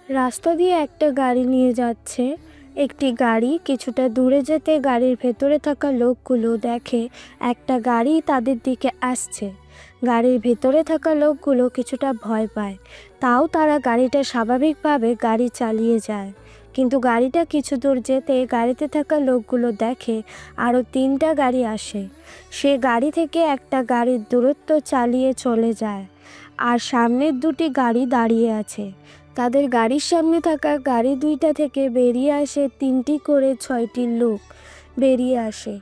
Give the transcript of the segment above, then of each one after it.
রাস্তা দিয়ে একটা গাড়ি নিয়ে যাচ্ছে। একটি গাড়ি কিছুটা দূরে যেতে গাড়ির ভেতরে থাকা লোকগুলো দেখে একটা গাড়ি তাদের দিকে আসছে। গাড়ির ভেতরে থাকা লোকগুলো কিছুটা ভয় পায়, তাও তারা গাড়িটা স্বাভাবিকভাবে গাড়ি চালিয়ে যায়। কিন্তু গাড়িটা কিছু দূর যেতে গাড়িতে থাকা লোকগুলো দেখে আরও 3টা গাড়ি আসে। সে গাড়ি থেকে একটা গাড়ির দূরত্ব চালিয়ে চলে যায়, আর সামনের 2টি গাড়ি দাঁড়িয়ে আছে। তাদের গাড়ির সামনে থাকা গাড়ি 2টা থেকে বেরিয়ে আসে 3টি করে 6টি লোক বেরিয়ে আসে।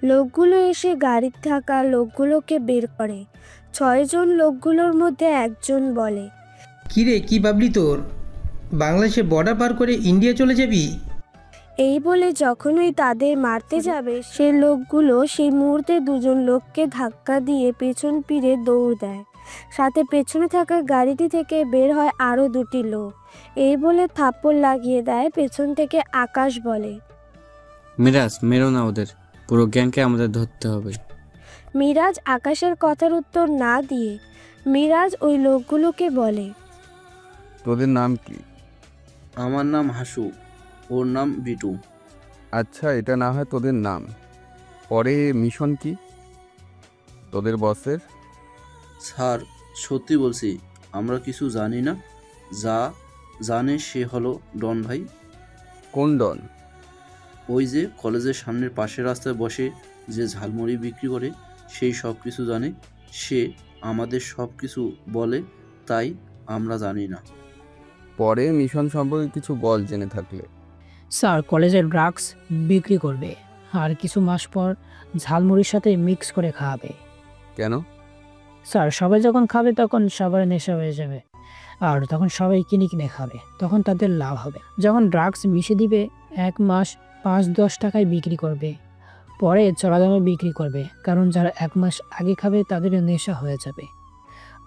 লোকগুলো এসে গাড়িতে থাকা লোকগুলোকে বের করে। 6জন লোকগুলোর মধ্যে একজন বলে, কিরে, কি ভাবলি তোর? বাংলাদেশের বর্ডার পার করে ইন্ডিয়া চলে যাবি? এই বলে যখনই তাদের মারতে যাবে সে লোকগুলো সেই মুহূর্তে 2জন লোককে ধাক্কা দিয়ে পেছন ফিরে দৌড় দেয়। সাথে পেছনে থাকা গাড়িটি থেকে বের হয় আরও 2টি লোক। এই বলে থাপ্পড় লাগিয়ে দেয় পেছন থেকে। আকাশ বলে, মিরাজ, মেরো না ওদের, পুরো গ্যাংকে আমাদের ধরতে হবে। মিরাজ আকাশের কথার উত্তর না দিয়ে মিরাজ ওই লোকগুলোকে বলে, তোদের নাম কি? আমার নাম হাসু, ওর নাম বিটু। আচ্ছা, এটা না হয় তোদের নাম, পরে মিশন কি তোদের বসের? স্যার, সত্যি বলছি, আমরা কিছু জানি না। যা জানে সে হলো ডন ভাই। কোন ডন? ওই যে কলেজের সামনের পাশের রাস্তায় বসে যে ঝালমুড়ি বিক্রি করে, সেই সব কিছু জানে। সে আমাদের সব কিছু বলে, তাই আমরা জানি না। পরে মিশন সম্পর্কে কিছু বল জেনে থাকলে। স্যার, কলেজে ড্রাগস বিক্রি করবে, আর কিছু মাস পর ঝালমুড়ির সাথে মিক্স করে খাওয়াবে। কেন? স্যার, সবাই যখন খাবে তখন সবার নেশা হয়ে যাবে, আর তখন সবাই কিনে কিনে খাবে, তখন তাদের লাভ হবে। যখন ড্রাগস মিশিয়ে দিবে 1 মাস 5-10 টাকায় বিক্রি করবে, পরে চড়া দামে বিক্রি করবে, কারণ যারা 1 মাস আগে খাবে তাদের নেশা হয়ে যাবে।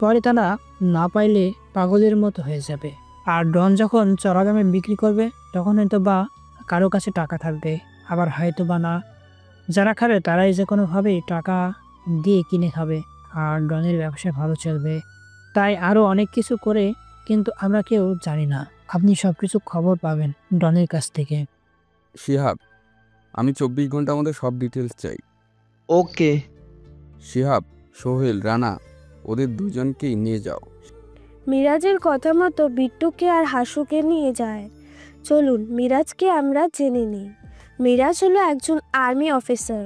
পরে তারা না পাইলে পাগলের মতো হয়ে যাবে। আর ডন যখন চড়া দামে বিক্রি করবে তখন হয়তো বা কারো কাছে টাকা থাকবে, আবার হয়তো বা না। যারা খাবে তারাই যে কোনোভাবেই টাকা দিয়ে কিনে খাবে, আর ডনের ব্যবসা ভালো চলবে। তাই আরও অনেক কিছু করে, কিন্তু আমরা কেউ জানি না। আপনি সব কিছু খবর পাবেন ডনের কাছ থেকে। শিহাব, আমি 24 ঘন্টার মধ্যে সব ডিটেলস চাই। ওকে। শিহাব, সোহেল, রানা, ওদের 2জনকেই নিয়ে যাও। মিরাজের কথা মতো বিট্টুকে আর হাসুকে নিয়ে যায়। চলুন মিরাজকে আমরা জেনে নিই। মিরাজ হলো একজন আর্মি অফিসার।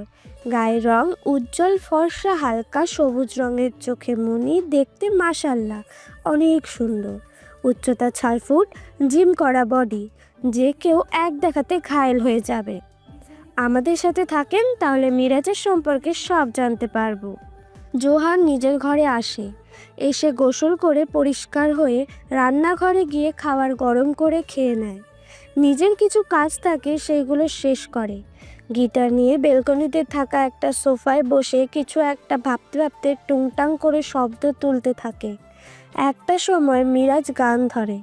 গায়ের রং উজ্জ্বল ফর্সা, হালকা সবুজ রঙের, চোখে মনি, দেখতে মাশাল্লাহ অনেক সুন্দর। উচ্চতা 6 ফুট, জিম করা বডি, যে কেউ এক দেখাতে ঘায়েল হয়ে যাবে। আমাদের সাথে থাকেন তাহলে মিরাজের সম্পর্কে সব জানতে পারবো। জোহান নিজের ঘরে আসে। এসে গোসল করে পরিষ্কার হয়ে রান্নাঘরে গিয়ে খাবার গরম করে খেয়ে নেয়। নিজের কিছু কাজ থাকে সেগুলো শেষ করে গিটার নিয়ে বেলকনিতে থাকা একটা সোফায় বসে কিছু একটা ভাবতে ভাবতে টুংটাং করে শব্দ তুলতে থাকে। একটা সময় মিরাজ গান ধরে,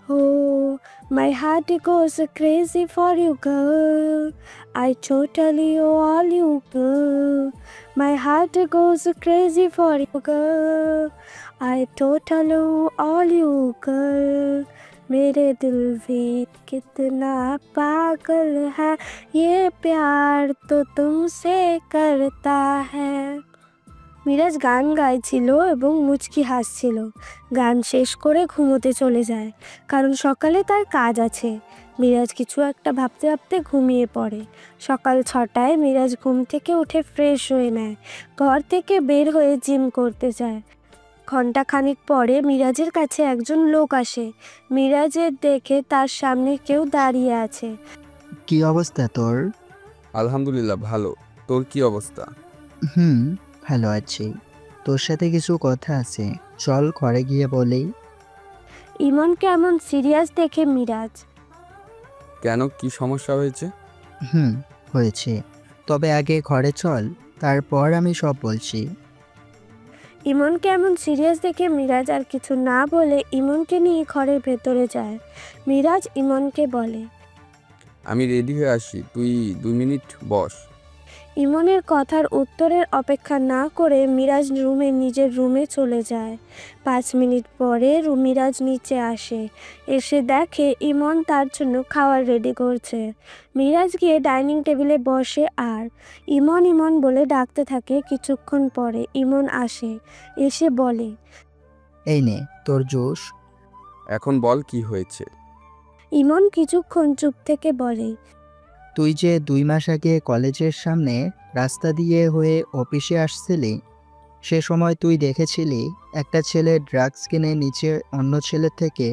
Oh, my heart goes crazy for you, girl. I totally all you, girl. My heart goes crazy for you, girl. I totally all you, girl. मेरे दिल भी कितना पागल है, ये प्यार तो तुमसे करता है। মিরাজ গান গাইছিল এবং মুচকি হাসছিল। গান শেষ করে ঘুমোতে চলে যায়, কারণ সকালে তার কাজ আছে। মিরাজ কিছু একটা ভাবতে ভাবতে ঘুমিয়ে পড়ে। সকাল 6টায় মিরাজ ঘুম থেকে উঠে ফ্রেশ হয়ে নেয়, ঘর থেকে বের হয়ে জিম করতে যায়। ঘণ্টাখানিক পরে মিরাজের কাছে একজন লোক আসে। মিরাজের দেখে তার সামনে কেউ দাঁড়িয়ে আছে। কি অবস্থা তোর? আলহামদুলিল্লাহ ভালো, তোর কি অবস্থা? ভালো আছি। তোর সাথে কিছু কথা আছে, চল ঘরে গিয়ে বলি। ইমন কেমন সিরিয়াস দেখে মিরাজ, কেন, কি সমস্যা হয়েছে? হয়েছে, তবে আগে ঘরে চল, তারপর আমি সব বলছি। ইমন কেমন সিরিয়াস দেখে মিরাজ আর কিছু না বলে ইমনকে নিয়ে ঘরের ভেতরে যায়। মিরাজ ইমনকে বলে, আমি রেডি হয়ে আসি, তুই 2 মিনিট বস। ইমনের কথার উত্তরের অপেক্ষা না করে মিরাজ নিজের রুমে চলে যায়। 5 মিনিট পরে মিরাজ নিচে আসে। এসে দেখে ইমন তার জন্য খাবার রেডি করছে। মিরাজ গিয়ে ডাইনিং টেবিলে বসে আর ইমন ইমন বলে ডাকতে থাকে। কিছুক্ষণ পরে ইমন আসে, এসে বলে, এই নে তোর জুস। এখন বল কি হয়েছে। ইমন কিছুক্ষণ চুপ থেকে বলে, তুই যে 2 মাস আগে কলেজের সামনে রাস্তা দিয়ে হয়ে অফিসে আসছিলি, সে সময় তুই দেখেছিলি একটা ছেলে ড্রাগস কিনে নিচে অন্য ছেলের থেকে।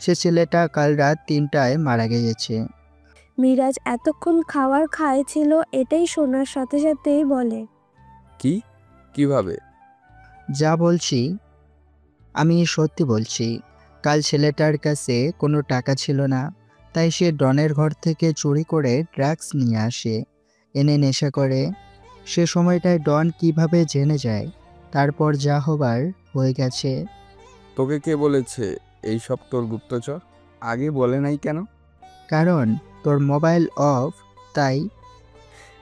সে ছেলেটা কাল রাত 3টায় মারা গিয়েছে। মিরাজ এতক্ষণ খাবার খাইছিল এটাই শোনার সাথে সাথেই বলে, কি? কিভাবে? যা বলছি আমি সত্যি বলছি। কাল ছেলেটার কাছে কোনো টাকা ছিল না, তাই সে ডনের ঘর থেকে চুরি করে ড্রাগস নিয়ে আসে, এনে নেশা করে। সে সময়টায় ডন কিভাবে জেনে যায়, তারপর যা হবার হয়ে গেছে। তোকে কে বলেছে এইসব তোর গুপ্তচর? আগে বলে নাই কেন? কারণ তোর মোবাইল অফ, তাই।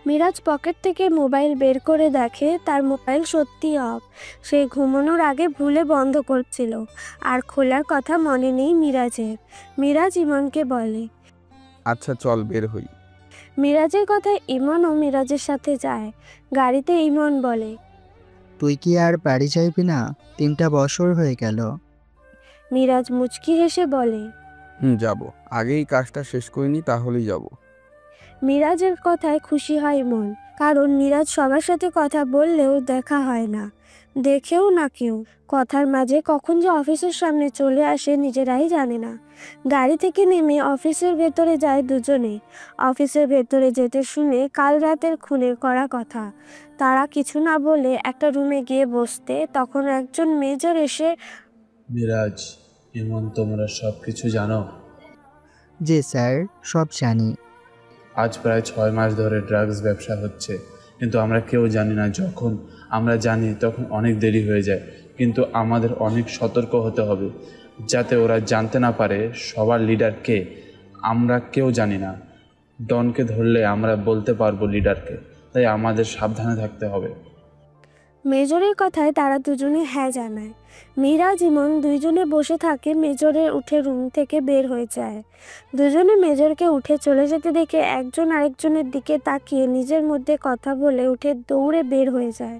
মিরাজ পকেট থেকে মোবাইল বের করে দেখে তার মোবাইল সত্যি অফ। সে ঘুমানোর আগে ভুলে বন্ধ করছিল আর খোলার কথা মনে নেই মিরাজের। মিরাজ ইমনকে বলে, আচ্ছা চল বের হই। মিরাজের কথায় ইমনও মিরাজের সাথে যায়। গাড়িতে ইমন বলে, তুই কি আর বাড়ি যাইবি না? 3টা বছর হয়ে গেল। মিরাজ মুচকি হেসে বলে, যাব। আগেই কাজটা শেষ করিনি, তাহলেই যাব। মিরাজের কথায় খুশি হয় ইমন, কারণ মিরাজ সবার সাথে কথা বললেও দেখা হয় না, দেখেও না কেউ। কথার মাঝে কখন যে অফিসের সামনে চলে আসে নিজেরাই জানে না। গাড়ি থেকে নেমে অফিসের ভেতরে যায় দুজনে। অফিসের ভেতরে যেতে শুনে কাল রাতের খুনের করা কথা। তারা কিছু না বলে একটা রুমে গিয়ে বসতে, তখন একজন মেজর এসে, মিরাজ, ইমন, তোমরা সব কিছু জানো? জি স্যার, সব জানি। আজ প্রায় 6 মাস ধরে ড্রাগস ব্যবসা হচ্ছে, কিন্তু আমরা কেউ জানি না। যখন আমরা জানি তখন অনেক দেরি হয়ে যায়। কিন্তু আমাদের অনেক সতর্ক হতে হবে, যাতে ওরা জানতে না পারে সবার লিডার কে। আমরা কেউ জানি না। ডনকে ধরলে আমরা বলতে পারবো লিডারকে, তাই আমাদের সাবধানে থাকতে হবে। মেজরের কথায় তারা দুজনে হ্যাঁ জানায়। মিরাজ ইমন দুইজনে বসে থাকে। মেজরের উঠে রুম থেকে বের হয়ে যায়। দুজনে মেজরকে উঠে চলে যেতে দেখে একজন আরেকজনের দিকে তাকিয়ে নিজের মধ্যে কথা বলে উঠে দৌড়ে বের হয়ে যায়।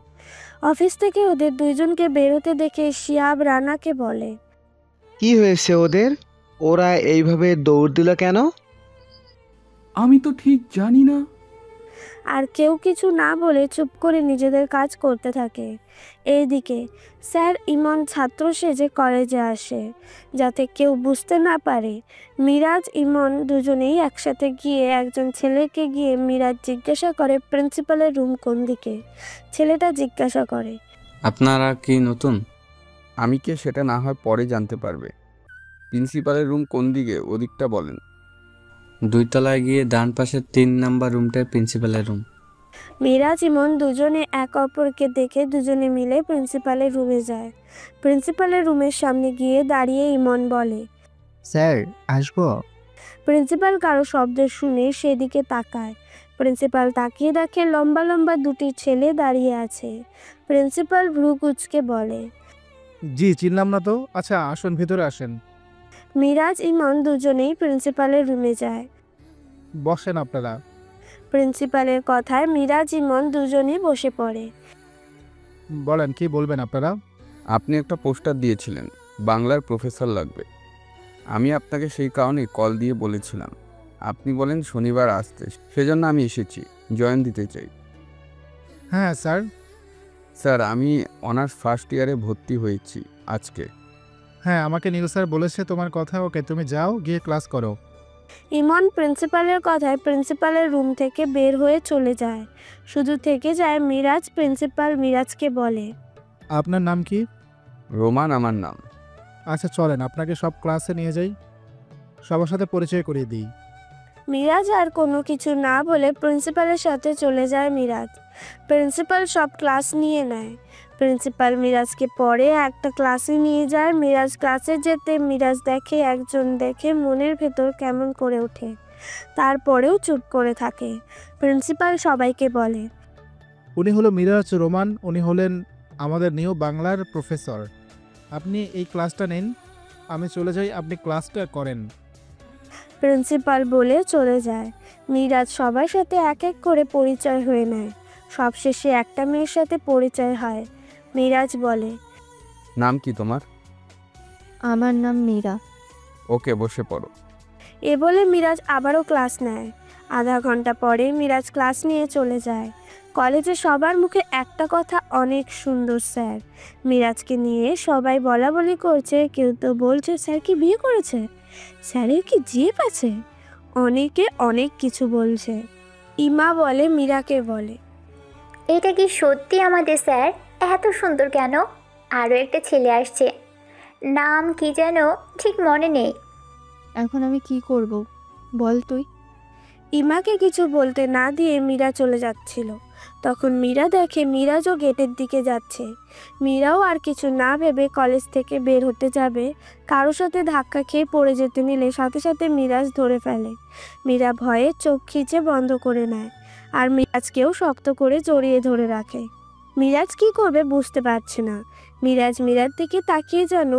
অফিস থেকে ওদের দুইজনকে বেরোতে দেখে শিয়াব রানাকে বলে, কি হয়েছে ওদের? ওরা এইভাবে দৌড় দিল কেন? আমি তো ঠিক জানি না। আর কেউ কিছু না বলে চুপ করে নিজেদের কাজ করতে থাকে। এইদিকে স্যার ইমন ছাত্র সেজে কলেজে আসে, যাতে কেউ বুঝতে না পারে। মিরাজ ইমন দুজনেই একসাথে গিয়ে একজন ছেলেকে গিয়ে মিরাজ জিজ্ঞাসা করে প্রিন্সিপালের রুম কোন দিকে। ছেলেটা জিজ্ঞাসা করে, আপনারা কি নতুন? আমি কে সেটা না হয় পরে জানতে পারবে। প্রিন্সিপালের রুম কোন দিকে, ওদিকটা বলেন। 2 তলায় গিয়ে ডান পাশের 3 নাম্বার রুমটাই প্রিন্সিপালের রুম। মিরাজ ইমন দুজনে এক অপরকে দেখে দুজনে মিলে প্রিন্সিপালের রুমে যায়। প্রিন্সিপালের রুমের সামনে গিয়ে দাঁড়িয়ে ইমন বলে, স্যার আসবো? প্রিন্সিপাল কারো শব্দ শুনে সেদিকে তাকায়। প্রিন্সিপাল তাকিয়ে দেখে লম্বা লম্বা দুটি ছেলে দাঁড়িয়ে আছে। প্রিন্সিপাল ভ্রু কুঁচকে বলে, জি চিনলাম না তো। আচ্ছা আসুন, ভিতরে আসেন। মিরাজ ইমন দুজনেই প্রিন্সিপালের রুমে যায়। বসেন আপনারা। প্রিন্সিপালের কথায় মিরাজ ইমন দুজনে বসে পড়ে। বলেন, কি বলবেন আপনারা? আপনি একটা পোস্টার দিয়েছিলেন, বাংলার প্রফেসর লাগবে। আমি আপনাকে সেই কারণে কল দিয়ে বলেছিলাম। আপনি বলেন শনিবার আসতে, সেজন্য আমি এসেছি, জয়েন দিতে চাই। হ্যাঁ স্যার। স্যার, আমি অনার্স ফার্স্ট ইয়ারে ভর্তি হয়েছি আজকে। হ্যাঁ, আমাকে নীল স্যার বলেছে তোমার কথা। ওকে, তুমি যাও, গিয়ে ক্লাস করো। ইমন প্রিন্সিপালের কথায় প্রিন্সিপালের রুম থেকে বের হয়ে চলে যায়। শুধু থেকে যায় মিরাজ। প্রিন্সিপাল মিরাজকে বলে, আপনার নাম কি? রোমান আমার নাম। আচ্ছা চলেন, আপনাকে সব ক্লাসে নিয়ে যাই, সবার সাথে পরিচয় করিয়ে দিই। মিরাজ আর কোনো কিছু না বলে প্রিন্সিপালের সাথে চলে যায় মিরাজ। প্রিন্সিপাল সব ক্লাস নিয়ে নেয়। প্রিন্সিপাল মিরাজকে পরে একটা ক্লাসে নিয়ে যায়। মিরাজ ক্লাসে যেতে মিরাজ দেখে একজন, দেখে মনের ভেতর কেমন করে ওঠে। তারপরেও চুপ করে থাকে। প্রিন্সিপাল সবাইকে বলে, উনি হলো মিরাজ রোমান, উনি হলেন আমাদের নিউ বাংলার প্রফেসর। আপনি এই ক্লাসটা নিন, আমি চলে যাই, আপনি ক্লাসটা করেন। প্রিন্সিপাল বলে চলে যায়। মিরাজ সবার সাথে এক এক করে পরিচয় হয়ে নেয়। সবশেষে একটা মেয়ের সাথে পরিচয় হয়। মিরাজ বলে, নাম কি তোমার? আমার নাম মীরা। ওকে, বসে পড়ো। এ বলে মিরাজ আবারও ক্লাস নেয়। আধা ঘন্টা পরে মিরাজ ক্লাস নিয়ে চলে যায়। কলেজে সবার মুখে একটা কথা, অনেক সুন্দর স্যার। মিরাজকে নিয়ে সবাই বলা বলি করছে, কেউ তো বলছে স্যার কি বিয়ে করেছে, স্যারের কি জিপ আছে, অনেকে অনেক কিছু বলছে। ইমা বলে মীরাকে বলে, এটা কি সত্যি আমাদের স্যার এত সুন্দর কেন? আরও একটা ছেলে আসছে, নাম কি যেন ঠিক মনে নেই। এখন আমি কি করব বল তুই? ইমাকে কিছু বলতে না দিয়ে মীরা চলে যাচ্ছিল। তখন মীরা দেখে মিরাজও গেটের দিকে যাচ্ছে। মীরাও আর কিছু না ভেবে কলেজ থেকে বের হতে যাবে, কারোর সাথে ধাক্কা খেয়ে পড়ে যেতে নিলে সাথে সাথে মিরাজ ধরে ফেলে। মীরা ভয়ে চোখ খিচে বন্ধ করে নেয়, আর মিরাজকেও শক্ত করে জড়িয়ে ধরে রাখে। মিরাজ কি করবে বুঝতে পারছে না। মীরার দিকে তাকিয়ে যেন,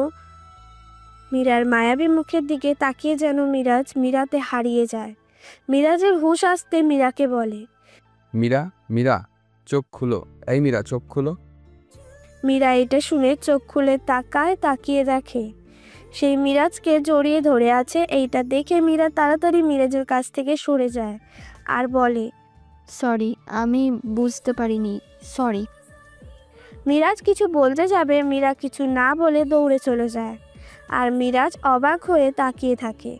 মীরার মায়াবী মুখের দিকে তাকিয়ে যেন মিরাজ মীরাতে হারিয়ে যায়। মিরাজের হুঁশ আসতে মীরাকে বলে, মীরা, মীরা চোখ খুলো। এই মীরা, চোখ খুলো। মীরা এটা শুনে চোখ খুলে তাকিয়ে দেখে সেই মিরাজকে জড়িয়ে ধরে আছে। এইটা দেখে মীরা তাড়াতাড়ি মিরাজের কাছ থেকে সরে যায় আর বলে, সরি, আমি বুঝতে পারিনি, সরি। মিরাজ কিছু বলতে যাবে, মীরা কিছু না বলে দৌড়ে চলে যায়, আর মিরাজ অবাক হয়ে তাকিয়ে থাকে।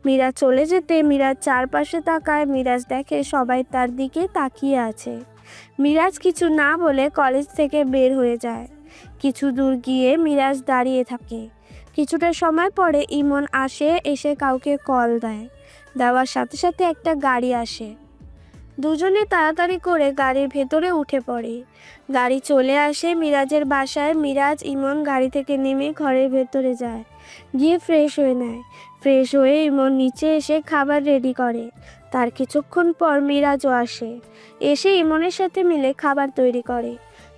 মীরা চলে যেতে মিরাজ চারপাশে তাকায়। মিরাজ দেখে সবাই তার দিকে তাকিয়ে আছে। মিরাজ কিছু না বলে কলেজ থেকে বের হয়ে যায়। কিছু দূর গিয়ে মিরাজ দাঁড়িয়ে থাকে। কিছুটা সময় পরে ইমন এসে কাউকে কল দেওয়ার সাথে সাথে একটা গাড়ি আসে। দুজনে তাড়াতাড়ি করে গাড়ির ভেতরে উঠে পড়ে। গাড়ি চলে আসে মিরাজের বাসায়। মিরাজ ইমন গাড়ি থেকে নেমে ঘরের ভেতরে যায়, গিয়ে ফ্রেশ হয়ে নেয়। ফ্রেশ হয়ে ইমন নিচে এসে খাবার রেডি করে। তার কিছুক্ষণ পর মিরাজও এসে ইমনের সাথে মিলে খাবার তৈরি করে।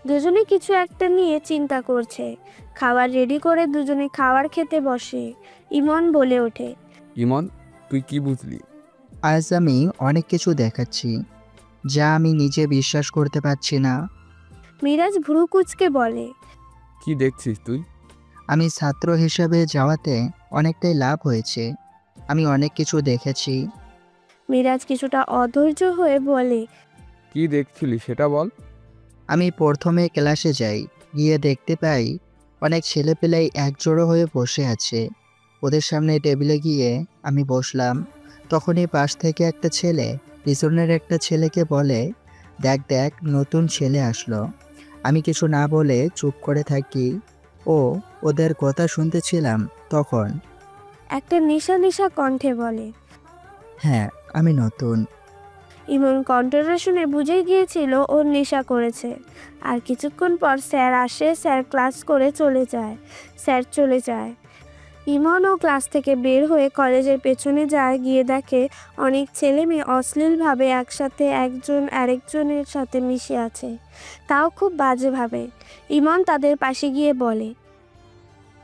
দুজনে কিছু একটা নিয়ে চিন্তা করছে। খাবার রেডি করে দুজনে খাবার খেতে বসে। ইমন বলে ওঠে, ইমন, তুই কি বুঝলি? আজ আমি অনেক কিছু দেখাচ্ছি যা আমি নিজে বিশ্বাস করতে পারছি না। মিরাজ ভ্রু কুঁচকে বলে, কি দেখছিস তুই? আমি ছাত্র হিসেবে যাওয়াতে অনেকটাই লাভ হয়েছে। আমি অনেক কিছু দেখেছি। মিরাজ কিছুটা অধৈর্য হয়ে বলে, কি দেখছিলি সেটা বল। আমি প্রথমে ক্লাসে যাই, গিয়ে দেখতে পাই অনেক ছেলেপেলেই একজোড়ো হয়ে বসে আছে। ওদের সামনে টেবিলে গিয়ে আমি বসলাম। তখনই পাশ থেকে একটা ছেলে পিছনের একটা ছেলেকে বলে, দেখ দেখ, নতুন ছেলে আসলো। আমি কিছু না বলে চুপ করে থাকি। ওদের কথা শুনতেছিলাম। তখন একটা নেশা কণ্ঠে বলে, হ্যাঁ, আমি নতুন। ইমন কণ্ঠটা শুনে বুঝে গিয়েছিল ও নেশা করেছে। আর কিছুক্ষণ পর স্যার আসে। স্যার ক্লাস করে চলে যায়। ইমনও ক্লাস থেকে বের হয়ে কলেজের পেছনে যায়। গিয়ে দেখে অনেক ছেলে মেয়ে অশ্লীলভাবে একসাথে একজন আরেকজনের সাথে মিশে আছে, তাও খুব বাজেভাবে। ইমন তাদের পাশে গিয়ে বলে,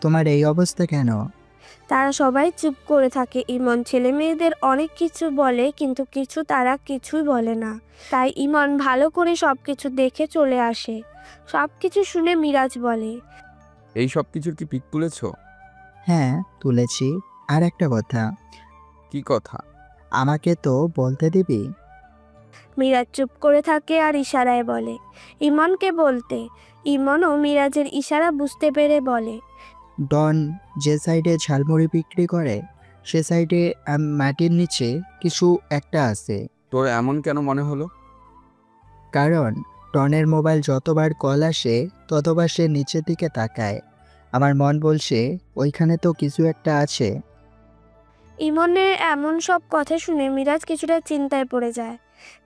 তোমার এই অবস্থা কেন? তারা সবাই চুপ করে থাকে। ইমন ছেলে মেয়েদের অনেক কিছু বলে, কিন্তু তারা কিছুই বলে না। তাই ইমন ভালো করে সবকিছু দেখে চলে আসে। সবকিছু শুনে মিরাজ বলে, এই সব কিছুর কি পিক তুলেছো? হ্যাঁ, তুলেছি। আর একটা কথা। কি কথা? আমাকে তো বলতে দিবি? মিরাজ চুপ করে থাকে আর ইশারায় বলে ইমনকে বলতে। ইমনও মিরাজের ইশারা বুঝতে পেরে বলে, ডন যে সাইডে ঝালমুড়ি বিক্রি করে সে সাইডে মাটির নিচে কিছু একটা আছে। তোর এমন কেন মনে হলো? কারণ ডনের মোবাইল যতবার কল আসে ততবার সে নিচের দিকে তাকায়। আমার মন বলছে ওইখানে তো কিছু একটা আছে। ইমনের এমন সব কথা শুনে মিরাজ কিছুটা চিন্তায় পড়ে যায়।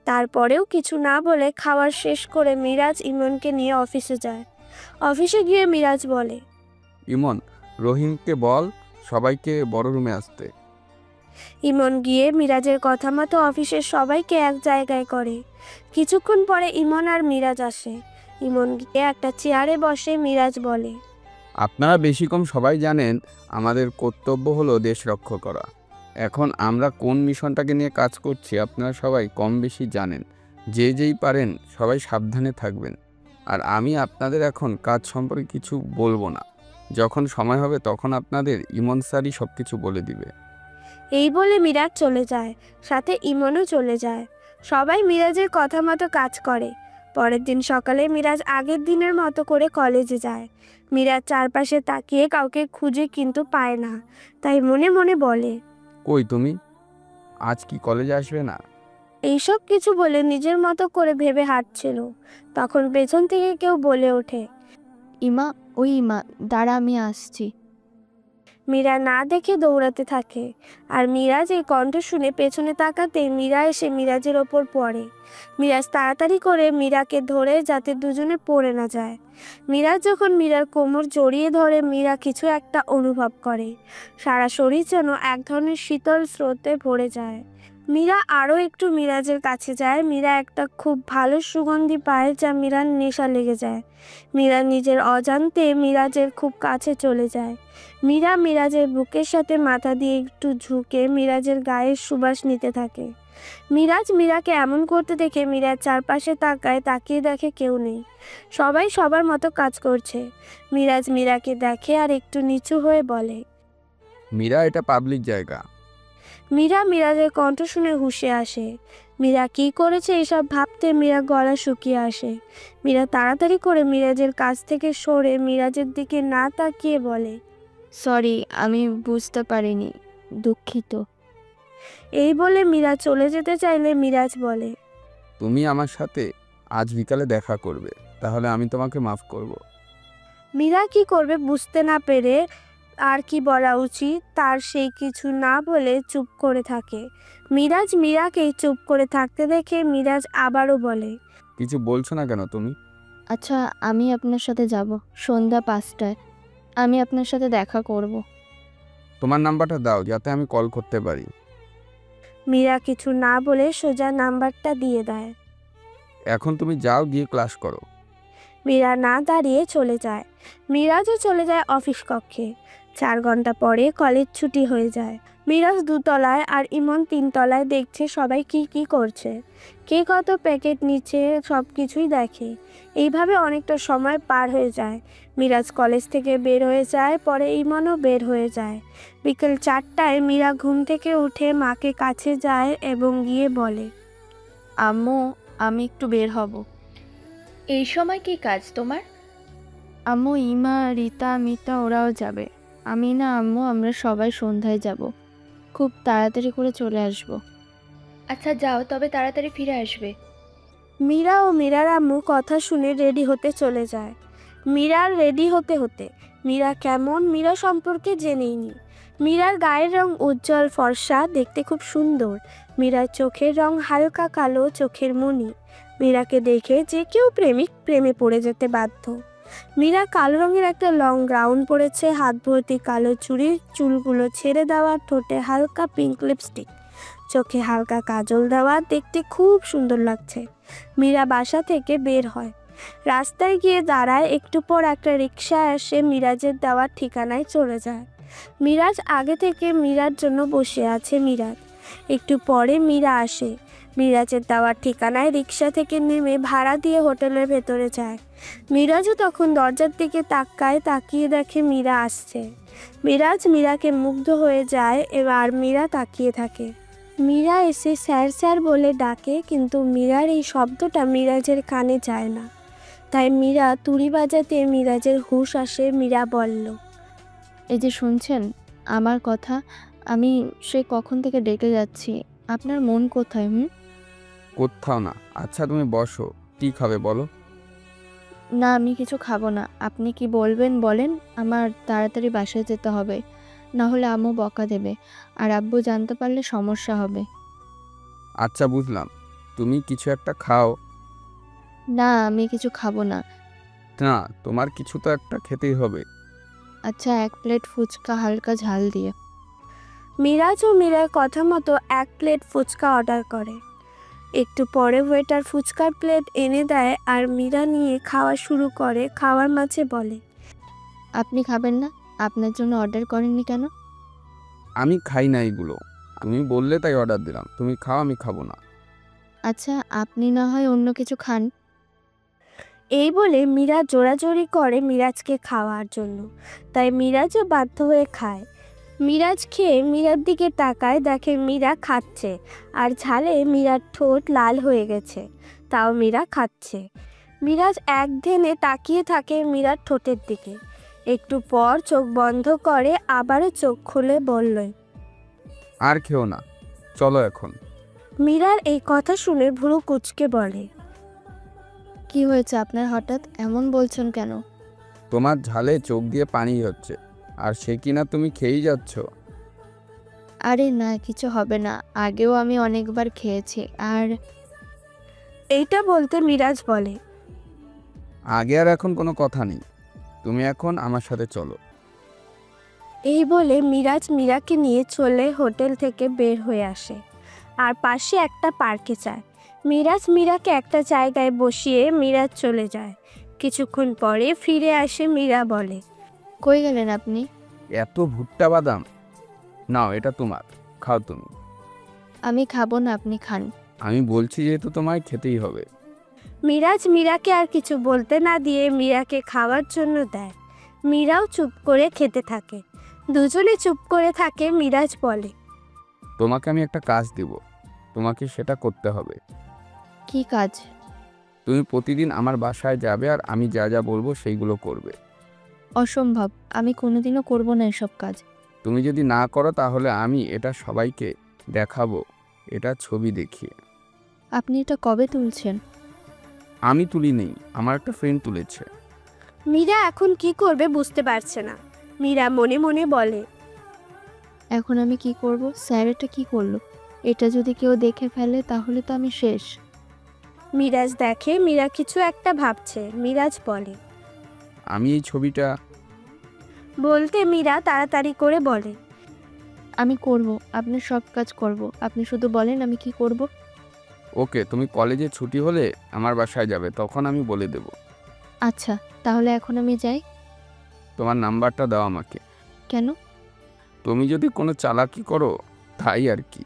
তারপরেও কিছু না বলে খাবার শেষ করে মিরাজ ইমনকে নিয়ে অফিসে যায়। অফিসে গিয়ে মিরাজ বলে, ইমন, রহিমকে বল সবাইকে বড় রুমে আসতে। ইমন গিয়ে মিরাজের কথা মতো অফিসের সবাইকে এক জায়গায় করে। কিছুক্ষণ পরে ইমন আর মিরাজ আসে। ইমন গিয়ে একটা চেয়ারে বসে। মিরাজ বলে, আপনারা বেশি কম সবাই জানেন আমাদের কর্তব্য হলো দেশ রক্ষা করা। এখন আমরা কোন মিশনটাকে নিয়ে কাজ করছি আপনারা সবাই কম বেশি জানেন। যেই পারেন সবাই সাবধানে থাকবেন। আর আমি আপনাদের এখন কাজ সম্পর্কে কিছু বলবো না, যখন সময় হবে তখন আপনাদের ইমন স্যারই সব কিছু বলে দিবে। এই বলে মিরাজ চলে যায়, সাথে ইমনও চলে যায়। সবাই মিরাজের কথা মতো কাজ করে। পরের দিন সকালে মিরাজ আগের দিনের মতো করে কলেজে যায়। মিরাজ চারপাশে তাকিয়ে কাউকে খুঁজে কিন্তু পায় না, তাই মনে মনে বলে, কই তুমি? আজ কি কলেজে আসবে না? এইসব কিছু বলে নিজের মতো করে ভেবে হাঁটছিল। তখন পেছন থেকে কেউ বলে ওঠে, ইমা, ওই ইমা, দাঁড়া আমি আসছি। মীরা না দেখে দৌড়াতে থাকে। আর মিরাজ এই কণ্ঠ শুনে পেছনে তাকাতে মীরা এসে মিরাজের ওপর পড়ে। মিরাজ তাড়াতাড়ি করে মীরাকে ধরে যাতে দুজনে পড়ে না যায়। মিরাজ যখন মীরার কোমর জড়িয়ে ধরে মীরা কিছু একটা অনুভব করে। সারা শরীর যেন এক ধরনের শীতল স্রোতে ভরে যায়। মীরা আরও একটু মিরাজের কাছে যায়। মীরা একটা খুব ভালো সুগন্ধি পায় যা মীরার নেশা লেগে যায়। মীরা নিজের অজান্তে মিরাজের খুব কাছে চলে যায়। মীরা মিরাজের বুকের সাথে মাথা দিয়ে একটু ঝুঁকে মিরাজের গায়ের সুবাস নিতে থাকে। মিরাজ মীরাকে এমন করতে দেখে মীরার চারপাশে তাকিয়ে দেখে কেউ নেই। সবাই সবার মতো কাজ করছে। মিরাজ মীরাকে দেখে আর একটু নিচু হয়ে বলে, মীরা, এটা পাবলিক জায়গা। মীরা মিরাজের কণ্ঠ শুনে হুঁশে আসে। মীরা কি করেছে এসব ভাবতে মীরা গলা শুকিয়ে আসে। মীরা তাড়াতাড়ি করে মিরাজের কাছ থেকে সরে মিরাজের দিকে না তাকিয়ে বলে, সরি, আমি বুঝতে পারিনি, দুঃখিত। এই বলে মীরা চলে যেতে চাইলে মিরাজ বলে, তুমি আমার সাথে আজ বিকালে দেখা করবে, তাহলে আমি তোমাকে মাফ করব। মীরা কি করবে বুঝতে না পেরে আর কি বলা উচিত তার সেই কিছু না বলে চুপ করে থাকে। মিরাজ মীরাকেই চুপ করে থাকতে দেখে মিরাজ আবারও বলে, কিছু বলছো না কেন তুমি? আচ্ছা, আমি আপনার সাথে যাব সন্ধ্যা 5টায়। আমি আপনার সাথে দেখা করব। তোমার নাম্বারটা দাও যাতে আমি কল করতে পারি। মীরা কিছু না বলে সোজা নাম্বারটা দিয়ে দেয়। এখন তুমি যাও, গিয়ে ক্লাস করো। মীরা না দাঁড়িয়ে চলে যায়। মিরাজও চলে যায় অফিস কক্ষে। 4 ঘন্টা পরে কলেজ ছুটি হয়ে যায়। মিরাজ 2 তলায় আর ইমন 3 তলায় দেখছে সবাই কি করছে, কে কত প্যাকেট নিচ্ছে, সব কিছুই দেখে। এইভাবে অনেকটা সময় পার হয়ে যায়। মিরাজ কলেজ থেকে বের হয়ে যায়, পরে ইমনও বের হয়ে যায়। বিকেল 4টায় মীরা ঘুম থেকে উঠে মাকে কাছে যায় এবং গিয়ে বলে, আম্মু, আমি একটু বের হব। এই সময় কি কাজ তোমার? আম্মু, ইমা, রিতা, মিতা ওরাও যাবে। আমি না আম্মু, আমরা সবাই সন্ধ্যায় যাব। খুব তাড়াতাড়ি করে চলে আসব। আচ্ছা যাও, তবে তাড়াতাড়ি ফিরে আসবে। মীরা ও মীরার আম্মু কথা শুনে রেডি হতে চলে যায়। মীরার রেডি হতে মীরা কেমন মীরা সম্পর্কে জেনেই নি। মীরার গায়ের রং উজ্জ্বল ফর্সা, দেখতে খুব সুন্দর। মীরার চোখের রং হালকা কালো, চোখের মণি। মীরাকে দেখে যে কেউ প্রেমে পড়ে যেতে বাধ্য। মীরা কালো রঙের একটা লং গাউন পরেছে, হাত ভর্তি কালো চুড়ি, চুলগুলো ছেড়ে দেওয়া, ঠোঁটে হালকা পিঙ্ক লিপস্টিক, চোখে হালকা কাজল দেওয়া, দেখতে খুব সুন্দর লাগছে। মীরা বাসা থেকে বের হয়, রাস্তায় গিয়ে দাঁড়ায়। একটু পর একটা রিক্সা এসে মিরাজের দেওয়ার ঠিকানায় চলে যায়। মিরাজ আগে থেকে মীরার জন্য বসে আছে। একটু পরে মীরা আসে। মিরাজের দেওয়ার ঠিকানায় রিক্সা থেকে নেমে ভাড়া দিয়ে হোটেলের ভেতরে যায়। মিরাজও তখন দরজার দিকে তাকিয়ে দেখে মীরা আসছে। মিরাজ মীরাকে মুগ্ধ হয়ে যায়, এবার মীরা তাকিয়ে থাকে। মীরা এসে স্যার স্যার বলে ডাকে, কিন্তু মীরার এই শব্দটা মিরাজের কানে যায় না। তাই মীরা তুড়ি বাজাতে মিরাজের হুঁশ আসে। মীরা বলল, এই যে শুনছেন আমার কথা, আমি সে কখন থেকে ডেকে যাচ্ছি। আপনার মন কোথায়? কোথাও না। আচ্ছা তুমি বসো, কি খাবে বলো? না, আমি কিছু খাবো না। আপনি কি বলবেন বলেন। আমার তাড়াতাড়ি বাসায় যেতে হবে, না হলে আম্মু বকা দেবে, আর আব্বু জানতে পারলে সমস্যা হবে। আচ্ছা বুঝলাম, তুমি কিছু একটা খাও। না, আমি কিছু খাবো না। না, তোমার কিছু তো একটা খেতেই হবে। আচ্ছা, 1 প্লেট ফুচকা হালকা ঝাল দিয়ে। মিরাজ ও মীরার কথা মতো 1 প্লেট ফুচকা অর্ডার করে। একটু পরে ওয়েটার ফুচকার প্লেট এনে দেয় আর মীরা নিয়ে খাওয়া শুরু করে। খাওয়ার মাঝে বলে, আপনি খাবেন না? আপনার জন্য অর্ডার করেননি কেন? আমি খাই না এগুলো, তুমি বললে তাই অর্ডার দিলাম। তুমি খাও, আমি খাবো না। আচ্ছা, আপনি না হয় অন্য কিছু খান। এই বলে মীরা জোরাজোরি করে মিরাজকে খাওয়ার জন্য, তাই মিরাজও বাধ্য হয়ে খায়। মিরাজ খেয়ে মীরার দিকে তাকায়, দেখে মীরা খাচ্ছে আর ঝালে মীরার ঠোঁট লাল হয়ে গেছে, তাও মীরা খাচ্ছে। মিরাজ একধেনে তাকিয়ে থাকে মীরার ঠোঁটের দিকে। একটু পর চোখ বন্ধ করে আবারও চোখ খুলে বলল, আর খেও না, চলো এখন। মীরার এই কথা শুনে ভ্রু কুঁচকে বলে, কি হয়েছে আপনার হঠাৎ এমন বলছেন কেন? তোমার ঝালে চোখ দিয়ে পানি হচ্ছে, আর সে কিনা তুমি খেয়েই যাচ্ছ। আরে না, কিছু হবে না, আগেও আমি অনেকবার খেয়েছি। আর এইটা বলতে মিরাজ বলে, আগে আর এখন কোনো কথা নেই, তুমি এখন আমার সাথে চলো। এই বলে মিরাজ মীরাকে নিয়ে চলে হোটেল থেকে বের হয়ে আসে আর পাশে একটা পার্কে যায়। মিরাজ মীরাকে একটা জায়গায় বসিয়ে মিরাজ চলে যায়। কিছুক্ষণ পরে ফিরে আসে। মীরা বলে, কই গেলেন আপনি? এত ভুট্টা বাদাম, নাও এটা তোমার, খাও তুমি। আমি খাবো না, আপনি খান। আমি বলছি যেহেতু তোমায় খেতেই হবে। মিরাজ মীরাকে আর কিছু বলতে না দিয়ে মীরাকে খাওয়ার জন্য দেয়। মীরাও চুপ করে খেতে থাকে। দুজনে চুপ করে থাকে। মিরাজ বলে, তোমাকে আমি একটা কাজ দিব, তোমাকে সেটা করতে হবে। কি কাজ? তুমি প্রতিদিন আমার বাসায় যাবে আর আমি যা যা বলবো সেইগুলো করবে। অসম্ভব, আমি কোনোদিনও করব না এসব কাজ। তুমি যদি না করো তাহলে আমি এটা সবাইকে দেখাবো, এটা ছবি দেখিয়ে। আপনি এটা কবে তুলছেন? আমি তুলি নেই, আমার একটা ফ্রেন্ড তুলেছে। মীরা এখন কি করবে বুঝতে পারছে না। মীরা মনে মনে বলে, এখন আমি কি করব? স্যার এটা কি করলো? এটা যদি কেউ দেখে ফেলে তাহলে তো আমি শেষ। মিরাজ দেখে মীরা কিছু একটা ভাবছে। মিরাজ বলে, আমি এই ছবিটা বলতে মীরা তাড়াতাড়ি করে বলে, আমি করব, আপনার সব কাজ করব, আপনি শুধু বলেন আমি কি করব। ওকে, তুমি কলেজে ছুটি হলে আমার বাসায় যাবে, তখন আমি বলে দেব। আচ্ছা, তাহলে এখন আমি যাই। তোমার নাম্বারটা দাও আমাকে। কেন? তুমি যদি কোনো চালাকি করো তাই আর কি।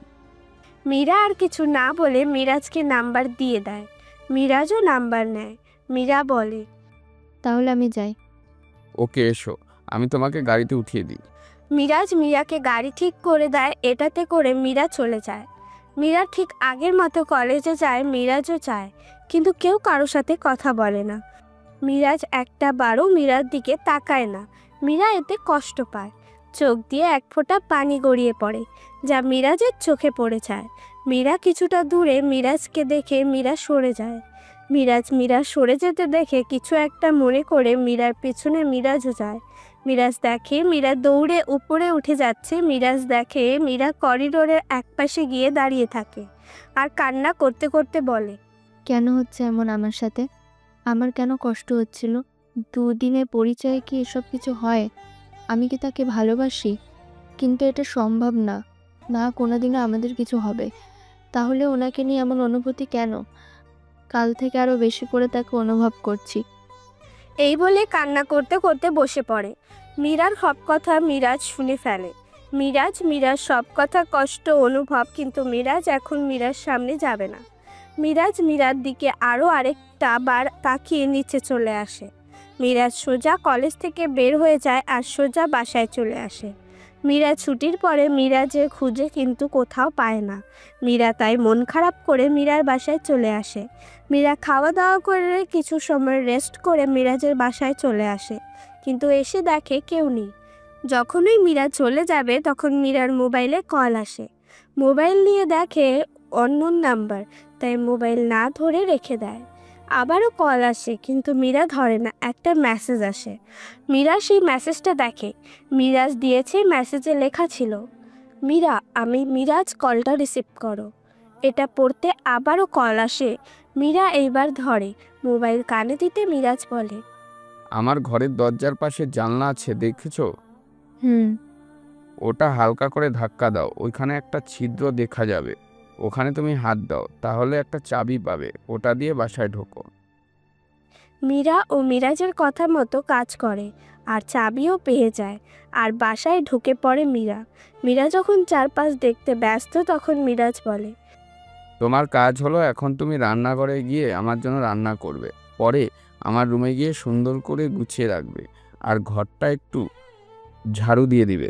মীরা আর কিছু না বলে মিরাজকে নাম্বার দিয়ে দেয়। মিরাজও নাম্বার নেয়। মীরা বলে, তাহলে আমি যাই। ওকে এসো, আমি তোমাকে গাড়িতে উঠিয়ে দিই। মিরাজ মীরাকে গাড়ি ঠিক করে দেয়। এটাতে করে মীরা চলে যায়। মীরা ঠিক আগের মতো কলেজে যায়। মিরাজও যায়, কিন্তু কেউ কারো সাথে কথা বলে না। মিরাজ একটা বারও মীরার দিকে তাকায় না। মীরা এতে কষ্ট পায়। চোখ দিয়ে এক ফোঁটা পানি গড়িয়ে পড়ে, যা মিরাজের চোখে পড়ে যায়। মীরা কিছুটা দূরে মিরাজকে দেখে মীরা সরে যায়। মিরাজ মীরা সরে যেতে দেখে কিছু একটা মনে করে মীরার পেছনে মিরাজও যায়। মিরাজ দেখে মীরা দৌড়ে উপরে উঠে যাচ্ছে। মিরাজ দেখে মীরা করিডোরের একপাশে গিয়ে দাঁড়িয়ে থাকে আর কান্না করতে করতে বলে, কেন হচ্ছে এমন আমার সাথে? আমার কেন কষ্ট হচ্ছিল? দুদিনের পরিচয়ে কি এসব কিছু হয়? আমি কি তাকে ভালোবাসি? কিন্তু এটা সম্ভব না, না কোনোদিনও আমাদের কিছু হবে। তাহলে ওনাকে নিয়ে এমন অনুভূতি কেন? কাল থেকে আরও বেশি করে তাকে অনুভব করছি। এই বলে কান্না করতে করতে বসে পড়ে। মীরার সব কথা মিরাজ শুনে ফেলে। মীরাজ সব কথা কষ্ট অনুভব, কিন্তু মিরাজ এখন মীরার সামনে যাবে না। মিরাজ মীরার দিকে আরও আরেকটা বার তাকিয়ে নিচে চলে আসে। মিরাজ সোজা কলেজ থেকে বের হয়ে যায় আর সোজা বাসায় চলে আসে। মীরা ছুটির পরে মিরাজের খুঁজে কিন্তু কোথাও পায় না। মীরা তাই মন খারাপ করে মীরার বাসায় চলে আসে। মীরা খাওয়া দাওয়া করে কিছু সময় রেস্ট করে মিরাজের বাসায় চলে আসে, কিন্তু এসে দেখে কেউ নেই। যখনই মীরা চলে যাবে তখন মীরার মোবাইলে কল আসে। মোবাইল নিয়ে দেখে অননোন নাম্বার, তাই মোবাইল না ধরে রেখে দেয়। আবারও কল আসে, কিন্তু মীরা ধরে না। একটা মেসেজ আসে। মীরা সেই মেসেজটা দেখে। মিরাজ দিয়েছে। মেসেজে লেখা ছিল, মীরা, আমি মিরাজ, কলটা রিসিভ করো। এটা পড়তে আবারও কল আসে। মীরা এইবার ধরে। মোবাইল কানে দিতে মিরাজ বলে, আমার ঘরের দরজার পাশে জানলা আছে, দেখেছো? ওটা হালকা করে ধাক্কা দাও, ওইখানে একটা ছিদ্র দেখা যাবে, ওখানে তুমি হাত দাও, তাহলে একটা চাবি পাবে, ওটা দিয়ে বাসায় ঢোকো। মীরা ও মিরাজের কথা মতো কাজ করে আর চাবিও পেয়ে যায় আর বাসায় ঢুকে পড়ে মীরা। মীরা যখন চারপাশ দেখতে ব্যস্ত তখন মিরাজ বলে, তোমার কাজ হলো এখন তুমি রান্নাঘরে গিয়ে আমার জন্য রান্না করবে, পরে আমার রুমে গিয়ে সুন্দর করে গুছিয়ে রাখবে আর ঘরটা একটু ঝাড়ু দিয়ে দিবে।